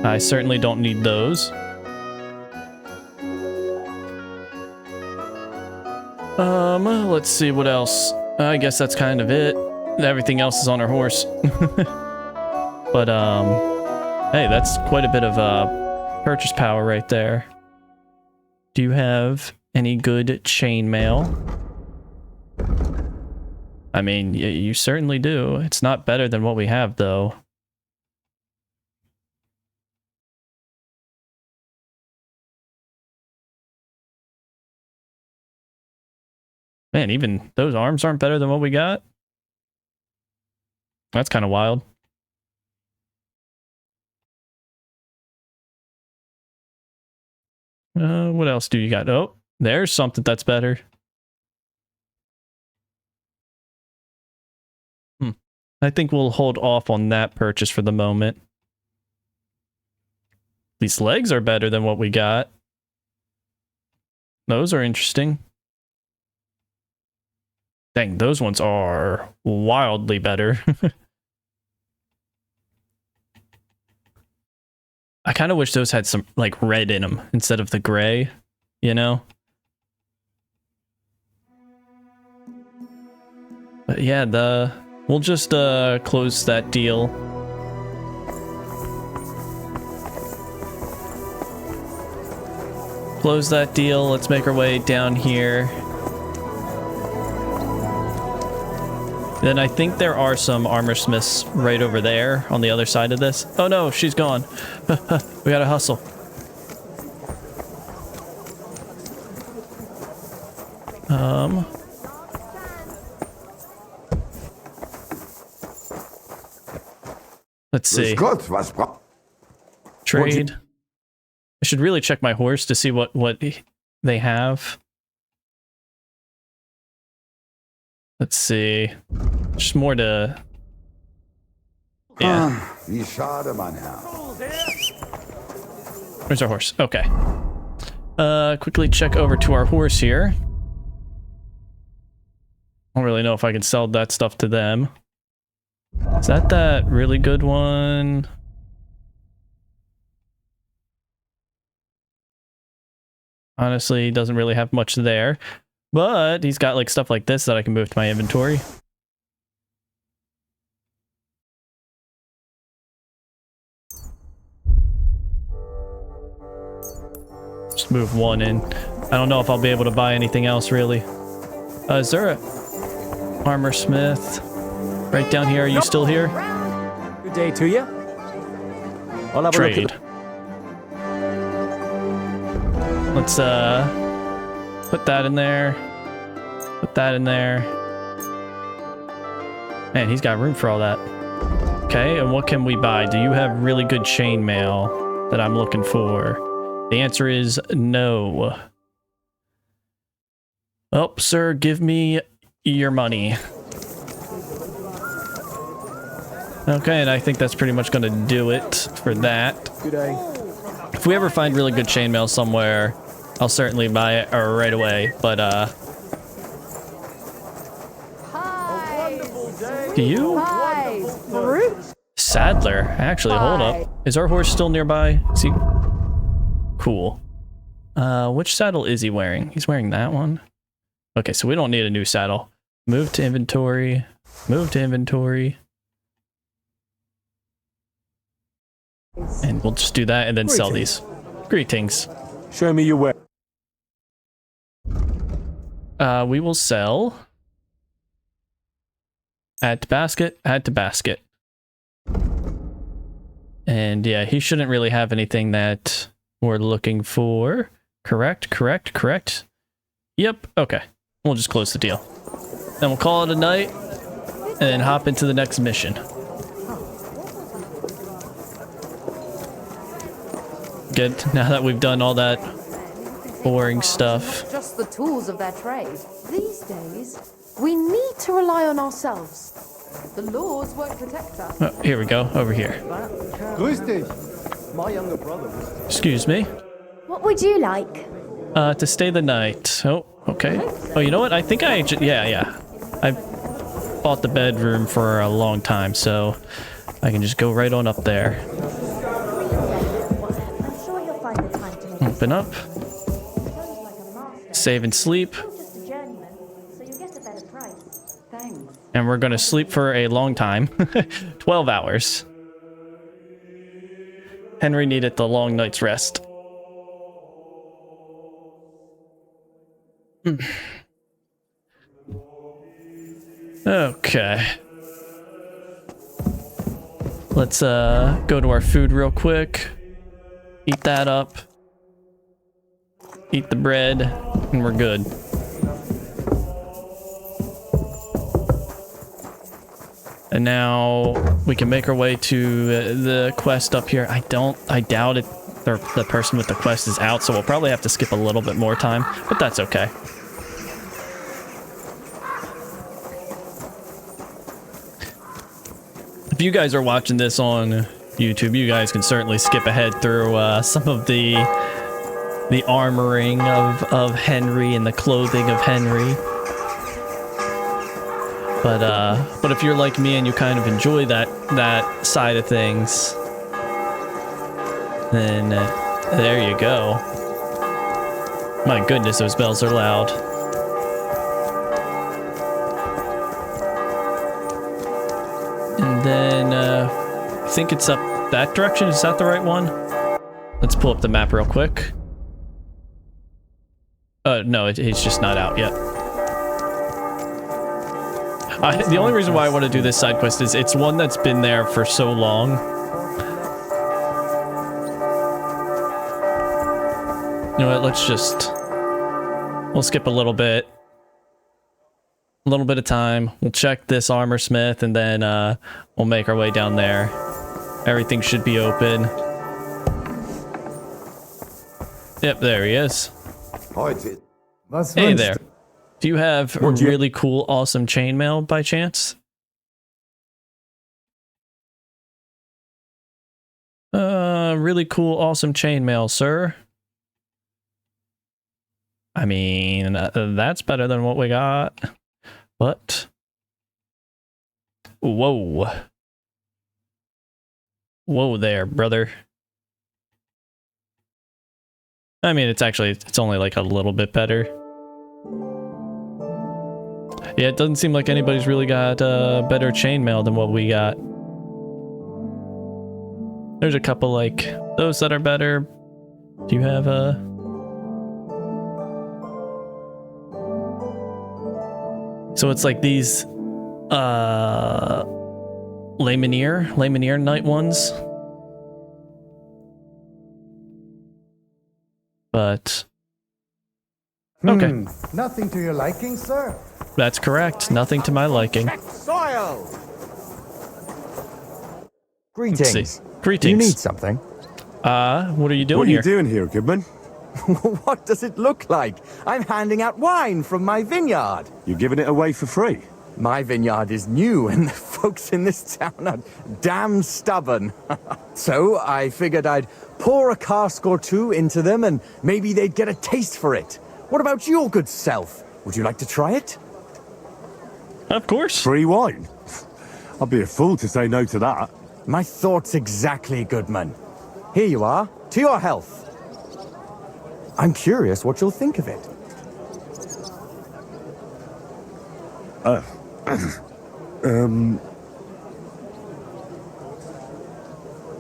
I certainly don't need those. Let's see what else. I guess that's kind of it. Everything else is on our horse. But, hey, that's quite a bit of, purchase power right there. Do you have any good chainmail? I mean, you certainly do. It's not better than what we have, though. Man, even those arms aren't better than what we got? That's kind of wild. What else do you got? Oh, there's something that's better. I think we'll hold off on that purchase for the moment. These legs are better than what we got. Those are interesting. Dang, those ones are wildly better. I kind of wish those had some, like, red in them instead of the gray, you know? But yeah, we'll just close that deal. Close that deal. Let's make our way down here. Then I think there are some armor smiths right over there on the other side of this. Oh no, she's gone. We gotta hustle. Let's see. Trade. I should really check my horse to see what they have. Let's see. Just more to... Yeah. Where's our horse? Okay. Quickly check over to our horse here. I don't really know if I can sell that stuff to them. Is that really good one? Honestly, he doesn't really have much there. But he's got like stuff like this that I can move to my inventory. Just move one in. I don't know if I'll be able to buy anything else really. Is there a armor smith right down here? Are you still here? Good day to you. I'll have Trade. Let's put that in there. Put that in there. Man, he's got room for all that. Okay, and what can we buy? Do you have really good chainmail that I'm looking for? The answer is no. Oh, sir, give me your money. Okay, and I think that's pretty much going to do it for that. Good day. If we ever find really good chainmail somewhere, I'll certainly buy it right away, but do you? Sadler, actually, hold up. Is our horse still nearby? Is he? Cool. Which saddle is he wearing? He's wearing that one. Okay, so we don't need a new saddle. Move to inventory. Move to inventory. And we'll just do that and then sell these. Greetings. Show me your way. We will sell. Add to basket, add to basket. And yeah, he shouldn't really have anything that we're looking for. Correct, correct, correct. Yep, okay. We'll just close the deal. Then we'll call it a night and then hop into the next mission. Good. Now that we've done all that boring stuff. Just the tools of their trade. These days, we need to rely on ourselves. The laws won't protect us. Oh, here we go. Over here. Grüß dich. My younger brother. Excuse me. What would you like? To stay the night. Oh, okay. Oh, you know what? I think yeah. I've bought the bedroom for a long time, so I can just go right on up there. Open up. Save and sleep. And we're gonna sleep for a long time. 12 hours. Henry needed the long night's rest. Okay. Let's go to our food real quick. Eat that up. Eat the bread, and we're good. And now we can make our way to the quest up here. I doubt it. The person with the quest is out, so we'll probably have to skip a little bit more time, but that's okay. If you guys are watching this on YouTube, you guys can certainly skip ahead through some of the armoring of Henry and the clothing of Henry. But if you're like me and you kind of enjoy that side of things, then there you go. My goodness, those bells are loud. And then I think it's up that direction. Is that the right one? Let's pull up the map real quick. No, it's just not out yet. The only reason why I want to do this side quest is it's one that's been there for so long. You know what, we'll skip a little bit. A little bit of time. We'll check this armor smith and then we'll make our way down there. Everything should be open. Yep, there he is. Hey there. Do you have really cool, awesome chainmail by chance? Really cool, awesome chainmail, sir. I mean, that's better than what we got. But whoa. Whoa there, brother. I mean, it's only like a little bit better. Yeah, it doesn't seem like anybody's really got better chainmail than what we got. There's a couple like those that are better. Do you have So it's like these Lamanier Knight ones. But okay. Nothing to your liking, sir? That's correct. Nothing to my liking. Soil! Greetings. Do you need something? What are you doing here? What are you doing here, Goodman? What does it look like? I'm handing out wine from my vineyard. You're giving it away for free? My vineyard is new, and the folks in this town are damn stubborn. So I figured I'd pour a cask or two into them, and maybe they'd get a taste for it. What about your good self? Would you like to try it? Of course. Free wine? I'd be a fool to say no to that. My thoughts exactly, Goodman. Here you are. To your health. I'm curious what you'll think of it.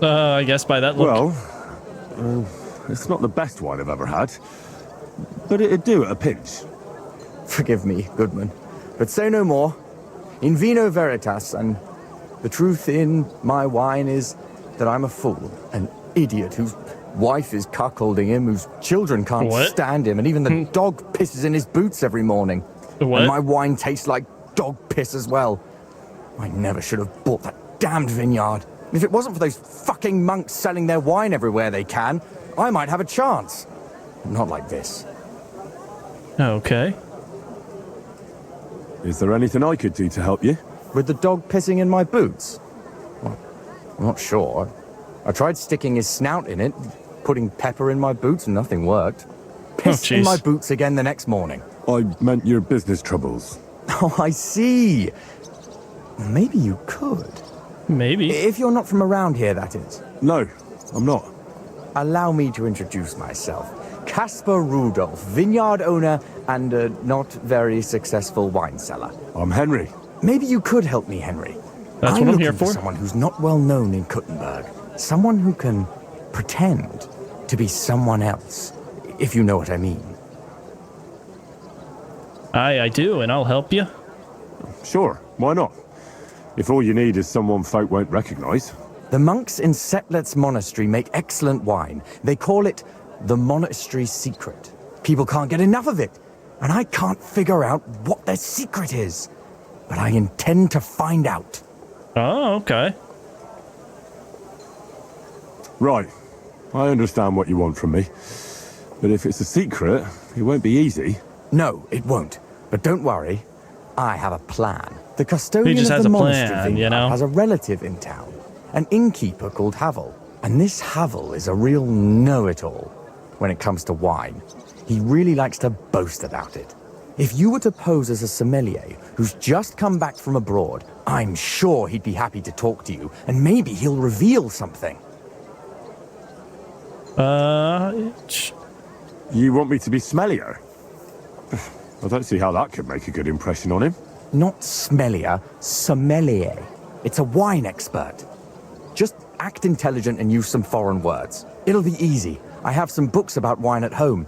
I guess by that look. Well, it's not the best wine I've ever had, but it'd do at a pinch. Forgive me, Goodman, but say no more. In vino veritas, and the truth in my wine is that I'm a fool, an idiot whose wife is cuckolding him, whose children can't stand him, and even the dog pisses in his boots every morning. What? And my wine tastes like dog piss as well. I never should have bought that damned vineyard. If it wasn't for those fucking monks selling their wine everywhere they can, I might have a chance. Not like this. Okay. Is there anything I could do to help you? With the dog pissing in my boots? Well, I'm not sure. I tried sticking his snout in it, putting pepper in my boots, and nothing worked. Pissed in my boots again the next morning. I meant your business troubles. Oh, I see. Maybe you could. Maybe. If you're not from around here, that is. No, I'm not. Allow me to introduce myself. Caspar Rudolph, vineyard owner and a not very successful wine seller. I'm Henry. Maybe you could help me, Henry. That's what I'm here for. Someone who's not well known in Kuttenberg. Someone who can pretend to be someone else, if you know what I mean. I do, and I'll help you. Sure, why not? If all you need is someone folk won't recognize. The monks in Setlets Monastery make excellent wine. They call it the monastery secret. People can't get enough of it, and I can't figure out what their secret is. But I intend to find out. Oh, okay. Right. I understand what you want from me. But if it's a secret, it won't be easy. No, it won't. But don't worry. I have a plan. The custodian He just of has the a monastery plan, you know? has a relative in town, an innkeeper called Havel. And this Havel is a real know-it-all when it comes to wine. He really likes to boast about it. If you were to pose as a sommelier who's just come back from abroad, I'm sure he'd be happy to talk to you, and maybe he'll reveal something. You want me to be smellier? I don't see how that could make a good impression on him. Not smellier, sommelier. It's a wine expert. Just act intelligent and use some foreign words. It'll be easy. I have some books about wine at home.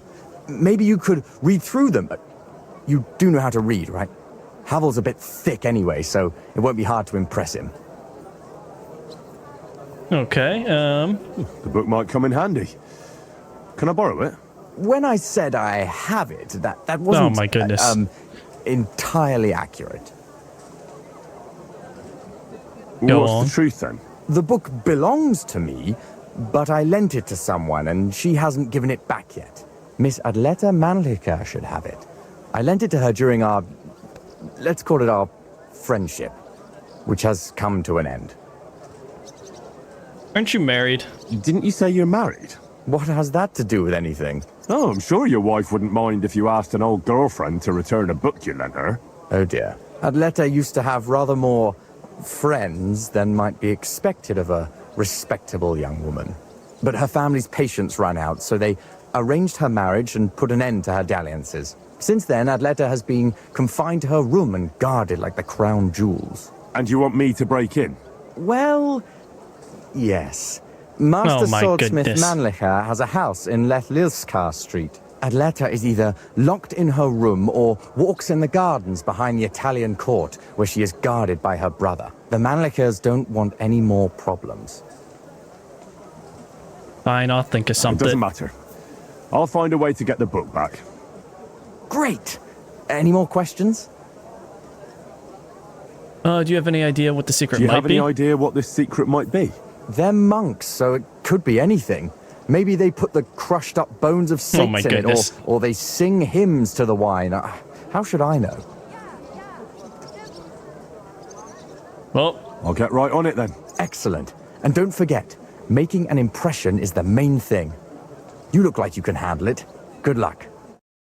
Maybe you could read through them. You do know how to read, right? Havel's a bit thick anyway, so it won't be hard to impress him. Okay, The book might come in handy. Can I borrow it? When I said I have it, that wasn't... Oh my goodness. Entirely accurate. What's the truth then? The book belongs to me, but I lent it to someone and she hasn't given it back yet. Miss Adleta Manlica should have it. I lent it to her during our, let's call it our friendship, which has come to an end. Aren't you married? Didn't you say you're married? What has that to do with anything? Oh, I'm sure your wife wouldn't mind if you asked an old girlfriend to return a book you lent her. Oh dear. Adleta used to have rather more friends than might be expected of a respectable young woman. But her family's patience ran out, so they arranged her marriage and put an end to her dalliances. Since then, Adleta has been confined to her room and guarded like the crown jewels. And you want me to break in? Well, yes. Master Swordsmith Manlicher has a house in Lethlilskar Street. Adleta is either locked in her room or walks in the gardens behind the Italian court, where she is guarded by her brother. The Manlichers don't want any more problems. Fine, I'll think of something. It doesn't matter. I'll find a way to get the book back. Great! Any more questions? Do you have any idea what the secret might be? Do you have any idea what this secret might be? They're monks, so it could be anything. Maybe they put the crushed up bones of Oh my saints in goodness. it, or they sing hymns to the wine. How should I know? Well, I'll get right on it then. Excellent. And don't forget, making an impression is the main thing. You look like you can handle it. Good luck.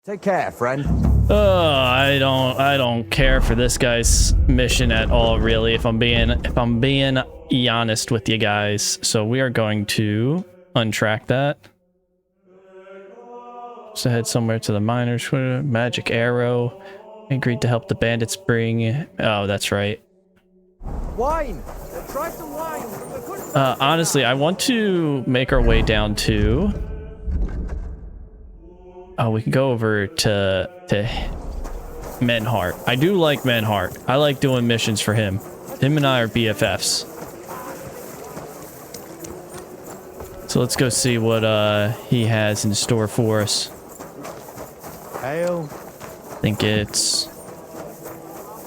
Take care, friend. I don't care for this guy's mission at all, really. If I'm being honest with you guys, so we are going to untrack that. So head somewhere to the miners. Magic arrow. Agreed to help the bandits bring. Oh, that's right. Wine. Try some wine. Honestly, I want to make our way down to. Oh, we can go over to Menhart. I do like Menhart. I like doing missions for him. Him and I are BFFs. So let's go see what he has in store for us. Hail. I think it's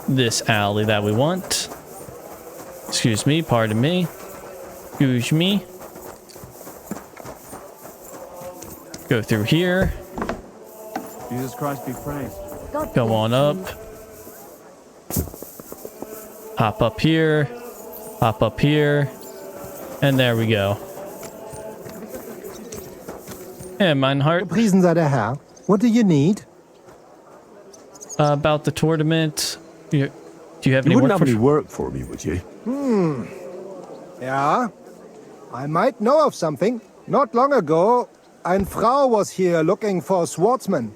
this alley that we want. Excuse me, pardon me. Excuse me. Go through here. Jesus Christ be praised. Go on up. Hop up here. Hop up here. And there we go. Yeah, Meinhardt. Gepriesen sei der Herr. What do you need? About the tournament. Do you have any wouldn't work have for any work for me, would you? Yeah. I might know of something. Not long ago, ein Frau was here looking for a swordsman.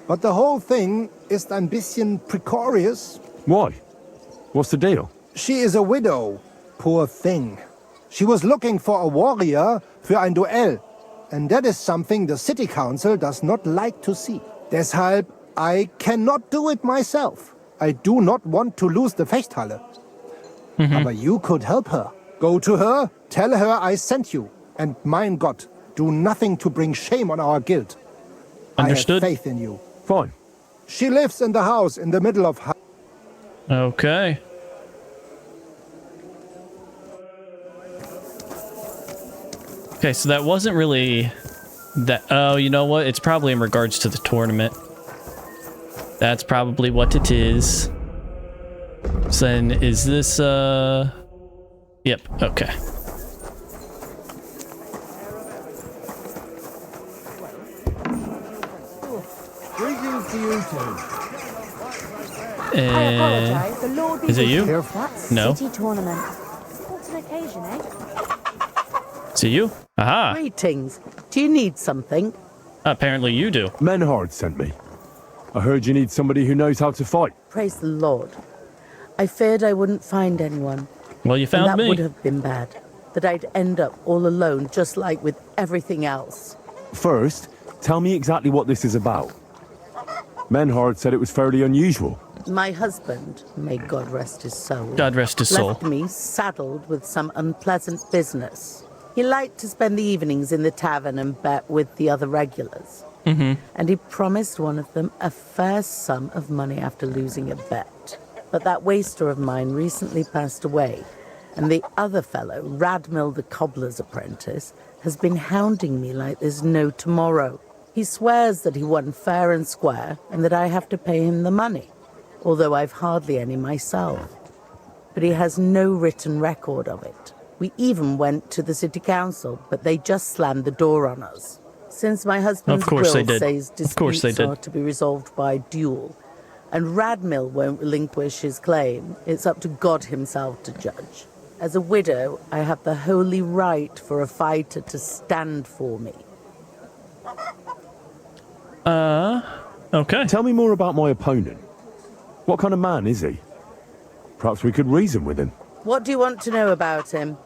But the whole thing ist ein bisschen precarious. Why? What's the deal? She is a widow. Poor thing. She was looking for a warrior für ein Duell. And that is something the city council does not like to see. Deshalb, I cannot do it myself. I do not want to lose the Fechthalle. Aber you could help her. Go to her, tell her I sent you. And mein Gott, do nothing to bring shame on our guild. Understood. I have faith in you. Fine. She lives in the house in the middle of... Okay. Okay, so that wasn't really that. Oh, you know what? It's probably in regards to the tournament. That's probably what it is. So then, is this, Yep, okay. Greetings to you two. I apologize. The Lord be Is it with you? That's No. city tournament. What's an occasion, eh? Is it you? Aha! Greetings. Do you need something? Apparently you do. Menhard sent me. I heard you need somebody who knows how to fight. Praise the Lord. I feared I wouldn't find anyone. Well, you found and that me. would have been bad. That I'd end up all alone, just like with everything else. First, tell me exactly what this is about. Menhard said it was fairly unusual. My husband, may God rest his soul, God rest his soul. left me saddled with some unpleasant business. He liked to spend the evenings in the tavern and bet with the other regulars. And he promised one of them a fair sum of money after losing a bet. But that waster of mine recently passed away, and the other fellow, Radmill the cobbler's apprentice, has been hounding me like there's no tomorrow. He swears that he won fair and square, and that I have to pay him the money, although I've hardly any myself. But he has no written record of it. We even went to the city council, but they just slammed the door on us. Since my husband's Of course they will did. says Of course they disputes did. are to be resolved by duel, and Radmill won't relinquish his claim, it's up to God himself to judge. As a widow, I have the holy right for a fighter to stand for me. Okay. Tell me more about my opponent. What kind of man is he? Perhaps we could reason with him. What do you want to know about him?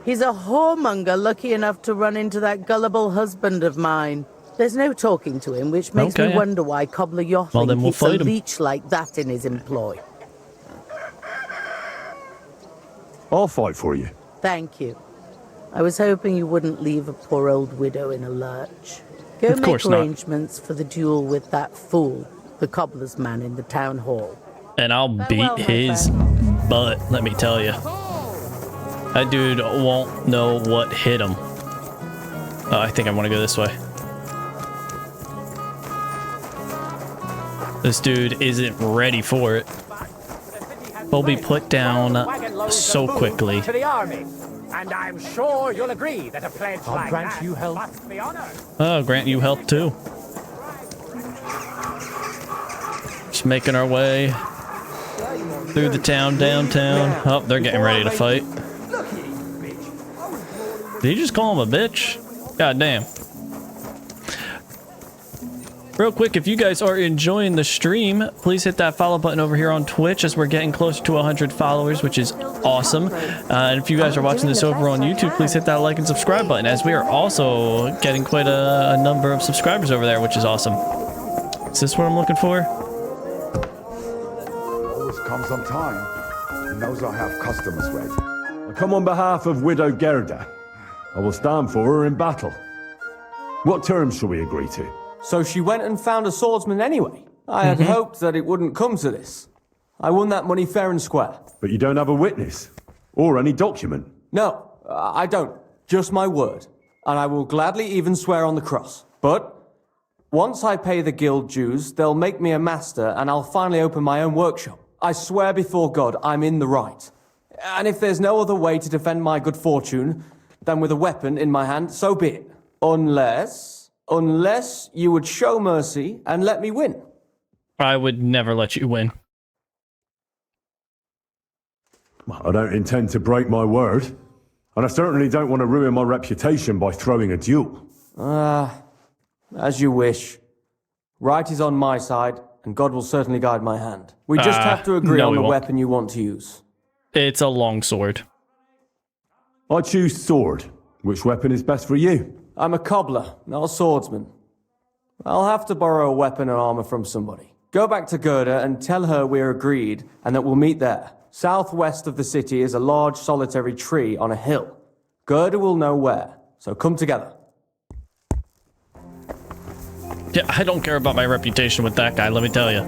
He's a whoremonger lucky enough to run into that gullible husband of mine. There's no talking to him, which makes Okay. me wonder why Cobbler Yothling Well, then we'll keeps a fight him. leech like that in his employ. I'll fight for you. Thank you. I was hoping you wouldn't leave a poor old widow in a lurch. Go Of make course not. arrangements for the duel with that fool, the cobbler's man in the town hall. And I'll beat his butt, let me tell you. That dude won't know what hit him. I think I want to go this way. This dude isn't ready for it. He'll be put down so quickly. To the army, and I'm sure you'll agree that a pledge like that must be honored. Oh, grant you help too. Just making our way through the town, downtown. Oh, they're getting ready to fight. Did you just call him a bitch? God damn. Real quick, if you guys are enjoying the stream, please hit that follow button over here on Twitch as we're getting closer to 100 followers, which is awesome. And if you guys are watching this over on YouTube, please hit that like and subscribe button, as we are also getting quite a number of subscribers over there, which is awesome. Is this what I'm looking for? Always comes on time. He knows I have customers waiting. I come on behalf of Widow Gerda. I will stand for her in battle. What terms shall we agree to? So she went and found a swordsman anyway. I had hoped that it wouldn't come to this. I won that money fair and square. But you don't have a witness? Or any document? No, I don't. Just my word. And I will gladly even swear on the cross. But once I pay the guild dues, they'll make me a master and I'll finally open my own workshop. I swear before God, I'm in the right. And if there's no other way to defend my good fortune than with a weapon in my hand, so be it. Unless you would show mercy and let me win. I would never let you win. I don't intend to break my word. And I certainly don't want to ruin my reputation by throwing a duel. As you wish. Right is on my side, and God will certainly guide my hand. We just have to agree on the weapon you want to use. It's a long sword. I choose sword. Which weapon is best for you? I'm a cobbler, not a swordsman. I'll have to borrow a weapon and armor from somebody. Go back to Gerda and tell her we're agreed and that we'll meet there. Southwest of the city is a large solitary tree on a hill. Gerda will know where, so come together. Yeah, I don't care about my reputation with that guy, let me tell you.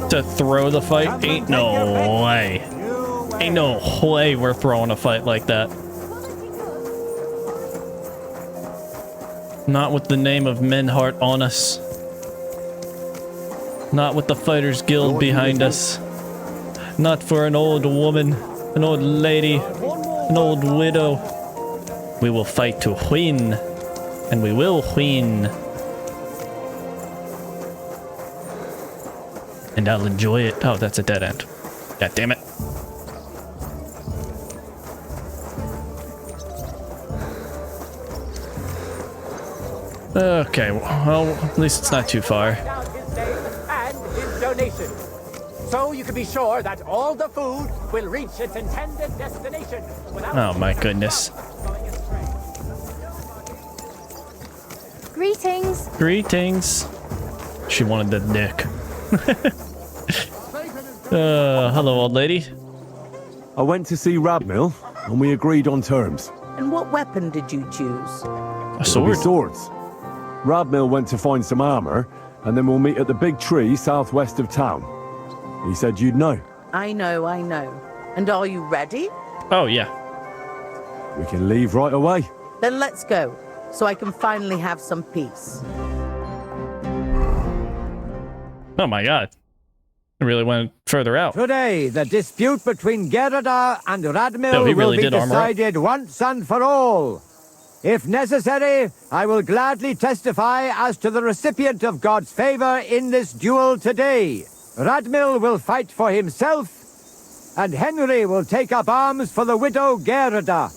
To throw the fight? Ain't no way. Ain't no way we're throwing a fight like that. Not with the name of Menhart on us. Not with the Fighters Guild behind us. Not for an old woman, an old lady, an old widow. We will fight to win. And we will win. And I'll enjoy it. Oh, that's a dead end. God damn it. Okay, well, at least it's not too far. And his donation. So you can be sure that all the food will reach its intended destination without... Oh my goodness. Greetings. Greetings. She wanted the dick. Hello, old lady. I went to see Radmill, and we agreed on terms. And what weapon did you choose? A sword? Swords. Radmill went to find some armor, and then we'll meet at the big tree southwest of town. He said you'd know. I know. And are you ready? Oh, yeah. We can leave right away. Then let's go, so I can finally have some peace. Oh my god. I really went further out. Today, the dispute between Gerda and Radmill will be decided once and for all. If necessary, I will gladly testify as to the recipient of God's favor in this duel today. Radmill will fight for himself, and Henry will take up arms for the widow Gerda.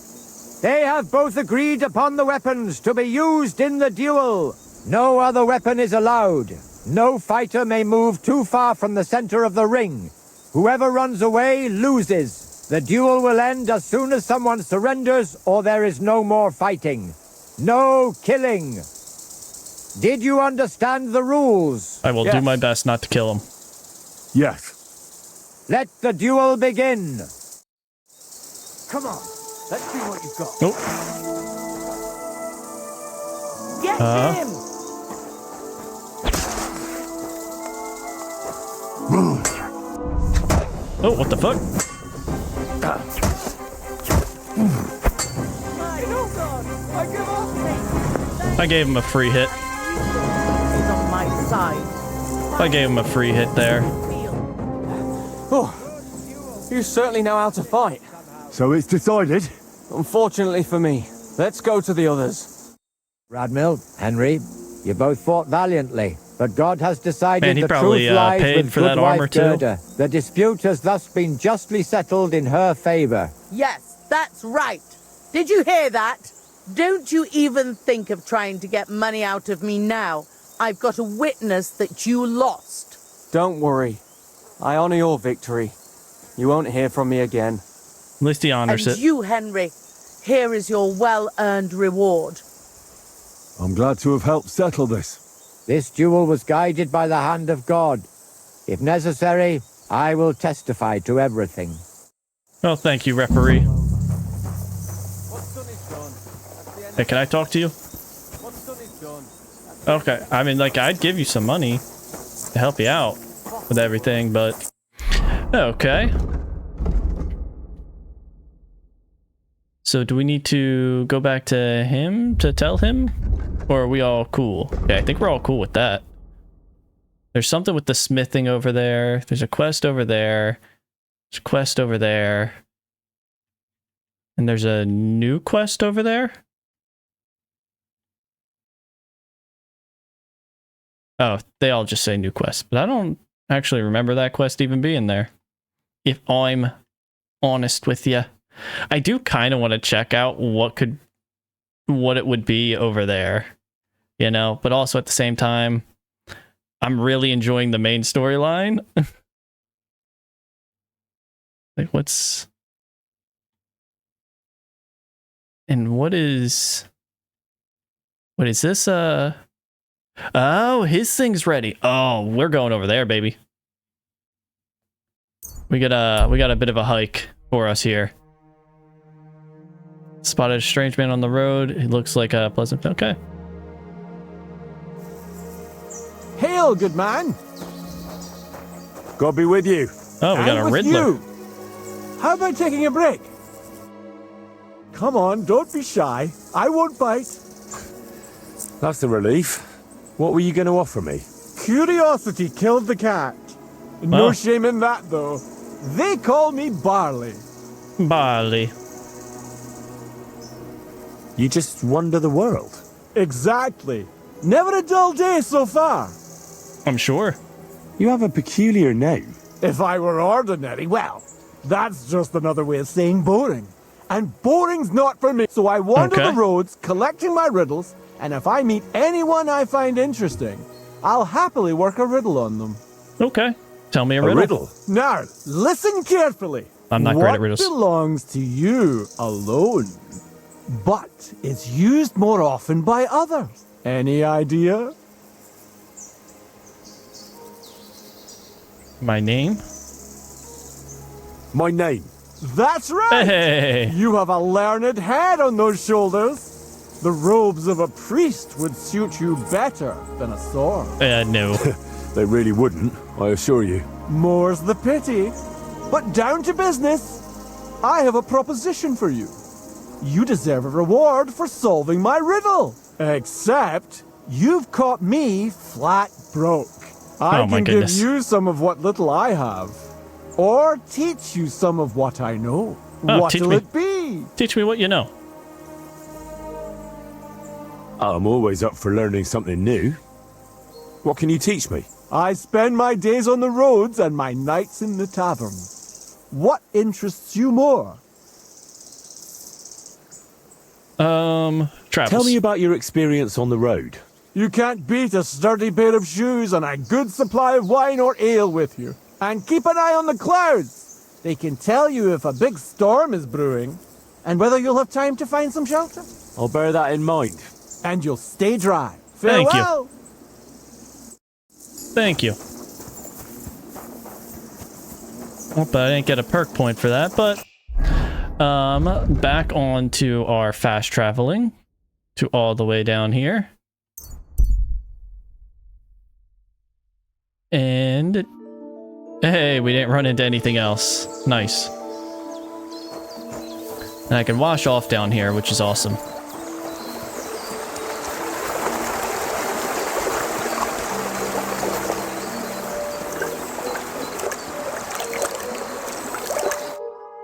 They have both agreed upon the weapons to be used in the duel. No other weapon is allowed. No fighter may move too far from the center of the ring. Whoever runs away loses. The duel will end as soon as someone surrenders or there is no more fighting. No killing. Did you understand the rules? I will do my best not to kill him. Yes. Let the duel begin. Come on, let's see what you've got. Nope. Get him! Oh, what the fuck? I give up! I gave him a free hit. He's on my side. I gave him a free hit there. Oh, you certainly know how to fight. So it's decided? Unfortunately for me. Let's go to the others. Radmil, Henry, you both fought valiantly, but God has decided Man, he the probably, truth lies paid with for that armor, Goodwife too. Gerda. The dispute has thus been justly settled in her favor. Yes, that's right. Did you hear that? Don't you even think of trying to get money out of me now. I've got a witness that you lost. Don't worry. I honor your victory. You won't hear from me again. At least he honors And it. you, Henry, here is your well-earned reward. I'm glad to have helped settle this. This duel was guided by the hand of God. If necessary, I will testify to everything. Oh, thank you, referee. Hey, can I talk to you? Okay, I mean, like, I'd give you some money to help you out with everything, but... Okay. So do we need to go back to him to tell him? Or are we all cool? Okay, I think we're all cool with that. There's something with the smithing over there. There's a quest over there. There's a quest over there. And there's a new quest over there? Oh, they all just say new quest. But I don't actually remember that quest even being there. If I'm honest with you. I do kind of want to check out what it would be over there. You know, but also at the same time, I'm really enjoying the main storyline. Like, what's... And what is this? Oh, his thing's ready. Oh, we're going over there, baby. We got a bit of a hike for us here. Spotted a strange man on the road. He looks like a pleasant... Okay. Hail, good man. God be with you. Oh, we got a Riddler. You. How about taking a break? Come on, don't be shy. I won't bite. That's a relief. What were you going to offer me? Curiosity killed the cat. No Oh. shame in that, though. They call me Barley. Barley. You just wander the world. Exactly. Never a dull day so far. I'm sure. You have a peculiar name. If I were ordinary, well, that's just another way of saying boring. And boring's not for me. So I wander Okay. the roads, collecting my riddles, and if I meet anyone I find interesting, I'll happily work a riddle on them. Okay. Tell me a riddle. Now, listen carefully. I'm not great at riddles. What belongs to you alone, but it's used more often by others? Any idea? My name? My name. That's right! Hey! You have a learned head on those shoulders. The robes of a priest would suit you better than a sword. No. They really wouldn't, I assure you. More's the pity. But down to business. I have a proposition for you. You deserve a reward for solving my riddle. Except, you've caught me flat broke. I Oh, my can give goodness. you some of what little I have. Or teach you some of what I know. Oh, What'll teach me. it be? Teach me what you know. I'm always up for learning something new. What can you teach me? I spend my days on the roads and my nights in the tavern. What interests you more? Travels. Tell me about your experience on the road. You can't beat a sturdy pair of shoes and a good supply of wine or ale with you. And keep an eye on the clouds. They can tell you if a big storm is brewing and whether you'll have time to find some shelter. I'll bear that in mind. And you'll stay dry. Thank you. Farewell. Thank you. But I didn't get a perk point for that, but back on to our fast traveling to all the way down here. And hey, we didn't run into anything else. Nice. And I can wash off down here, which is awesome.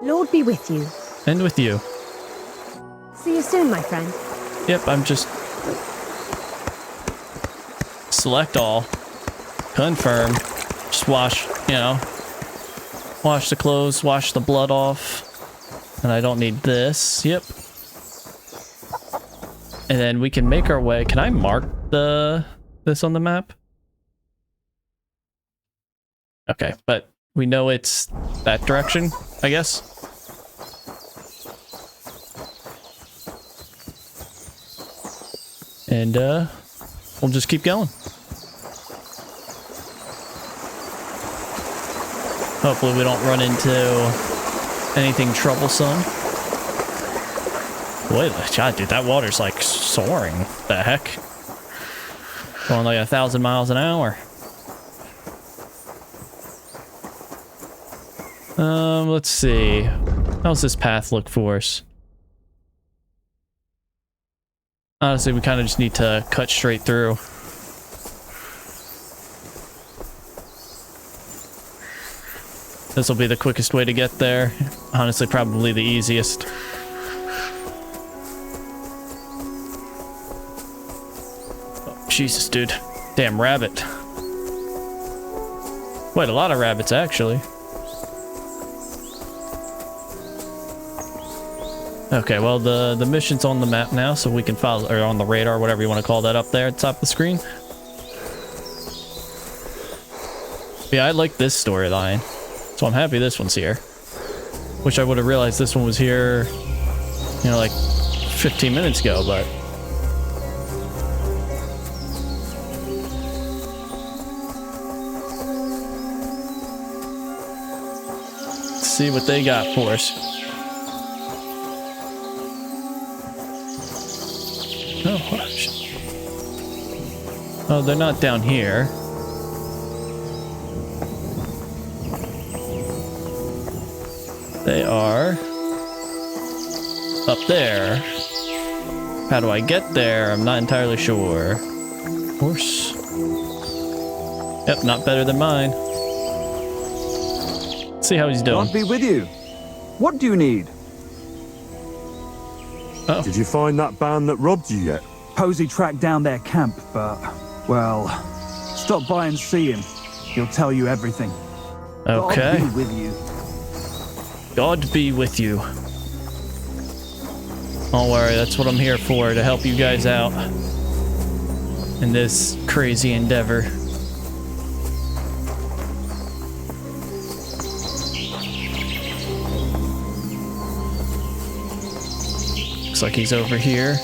Lord be with you. And with you. See you soon, my friend. Yep, I'm just... Select all. Confirm. Just wash, you know. Wash the clothes, wash the blood off. And I don't need this. Yep. And then we can make our way. Can I mark this on the map? Okay, but we know it's that direction, I guess. And we'll just keep going. Hopefully we don't run into anything troublesome. Boy, God, dude, that water's like soaring. The heck? Going like 1,000 miles an hour. Let's see. How's this path look for us? Honestly, we kind of just need to cut straight through. This will be the quickest way to get there. Honestly, probably the easiest. Oh, Jesus, dude. Damn rabbit. Quite a lot of rabbits, actually. Okay, well, the mission's on the map now, so we can follow, or on the radar, whatever you want to call that up there at the top of the screen. Yeah, I like this storyline, so I'm happy this one's here. Wish I would have realized this one was here, you know, like 15 minutes ago, but... Let's see what they got for us. Oh, they're not down here. They are up there. How do I get there? I'm not entirely sure. Horse. Yep, not better than mine. Let's see how he's doing. God be with you. What do you need? Oh. Did you find that band that robbed you yet? Posey tracked down their camp, but, well, stop by and see him. He'll tell you everything. Okay. God be with you. God be with you. Don't worry, that's what I'm here for, to help you guys out in this crazy endeavor. Looks like he's over here.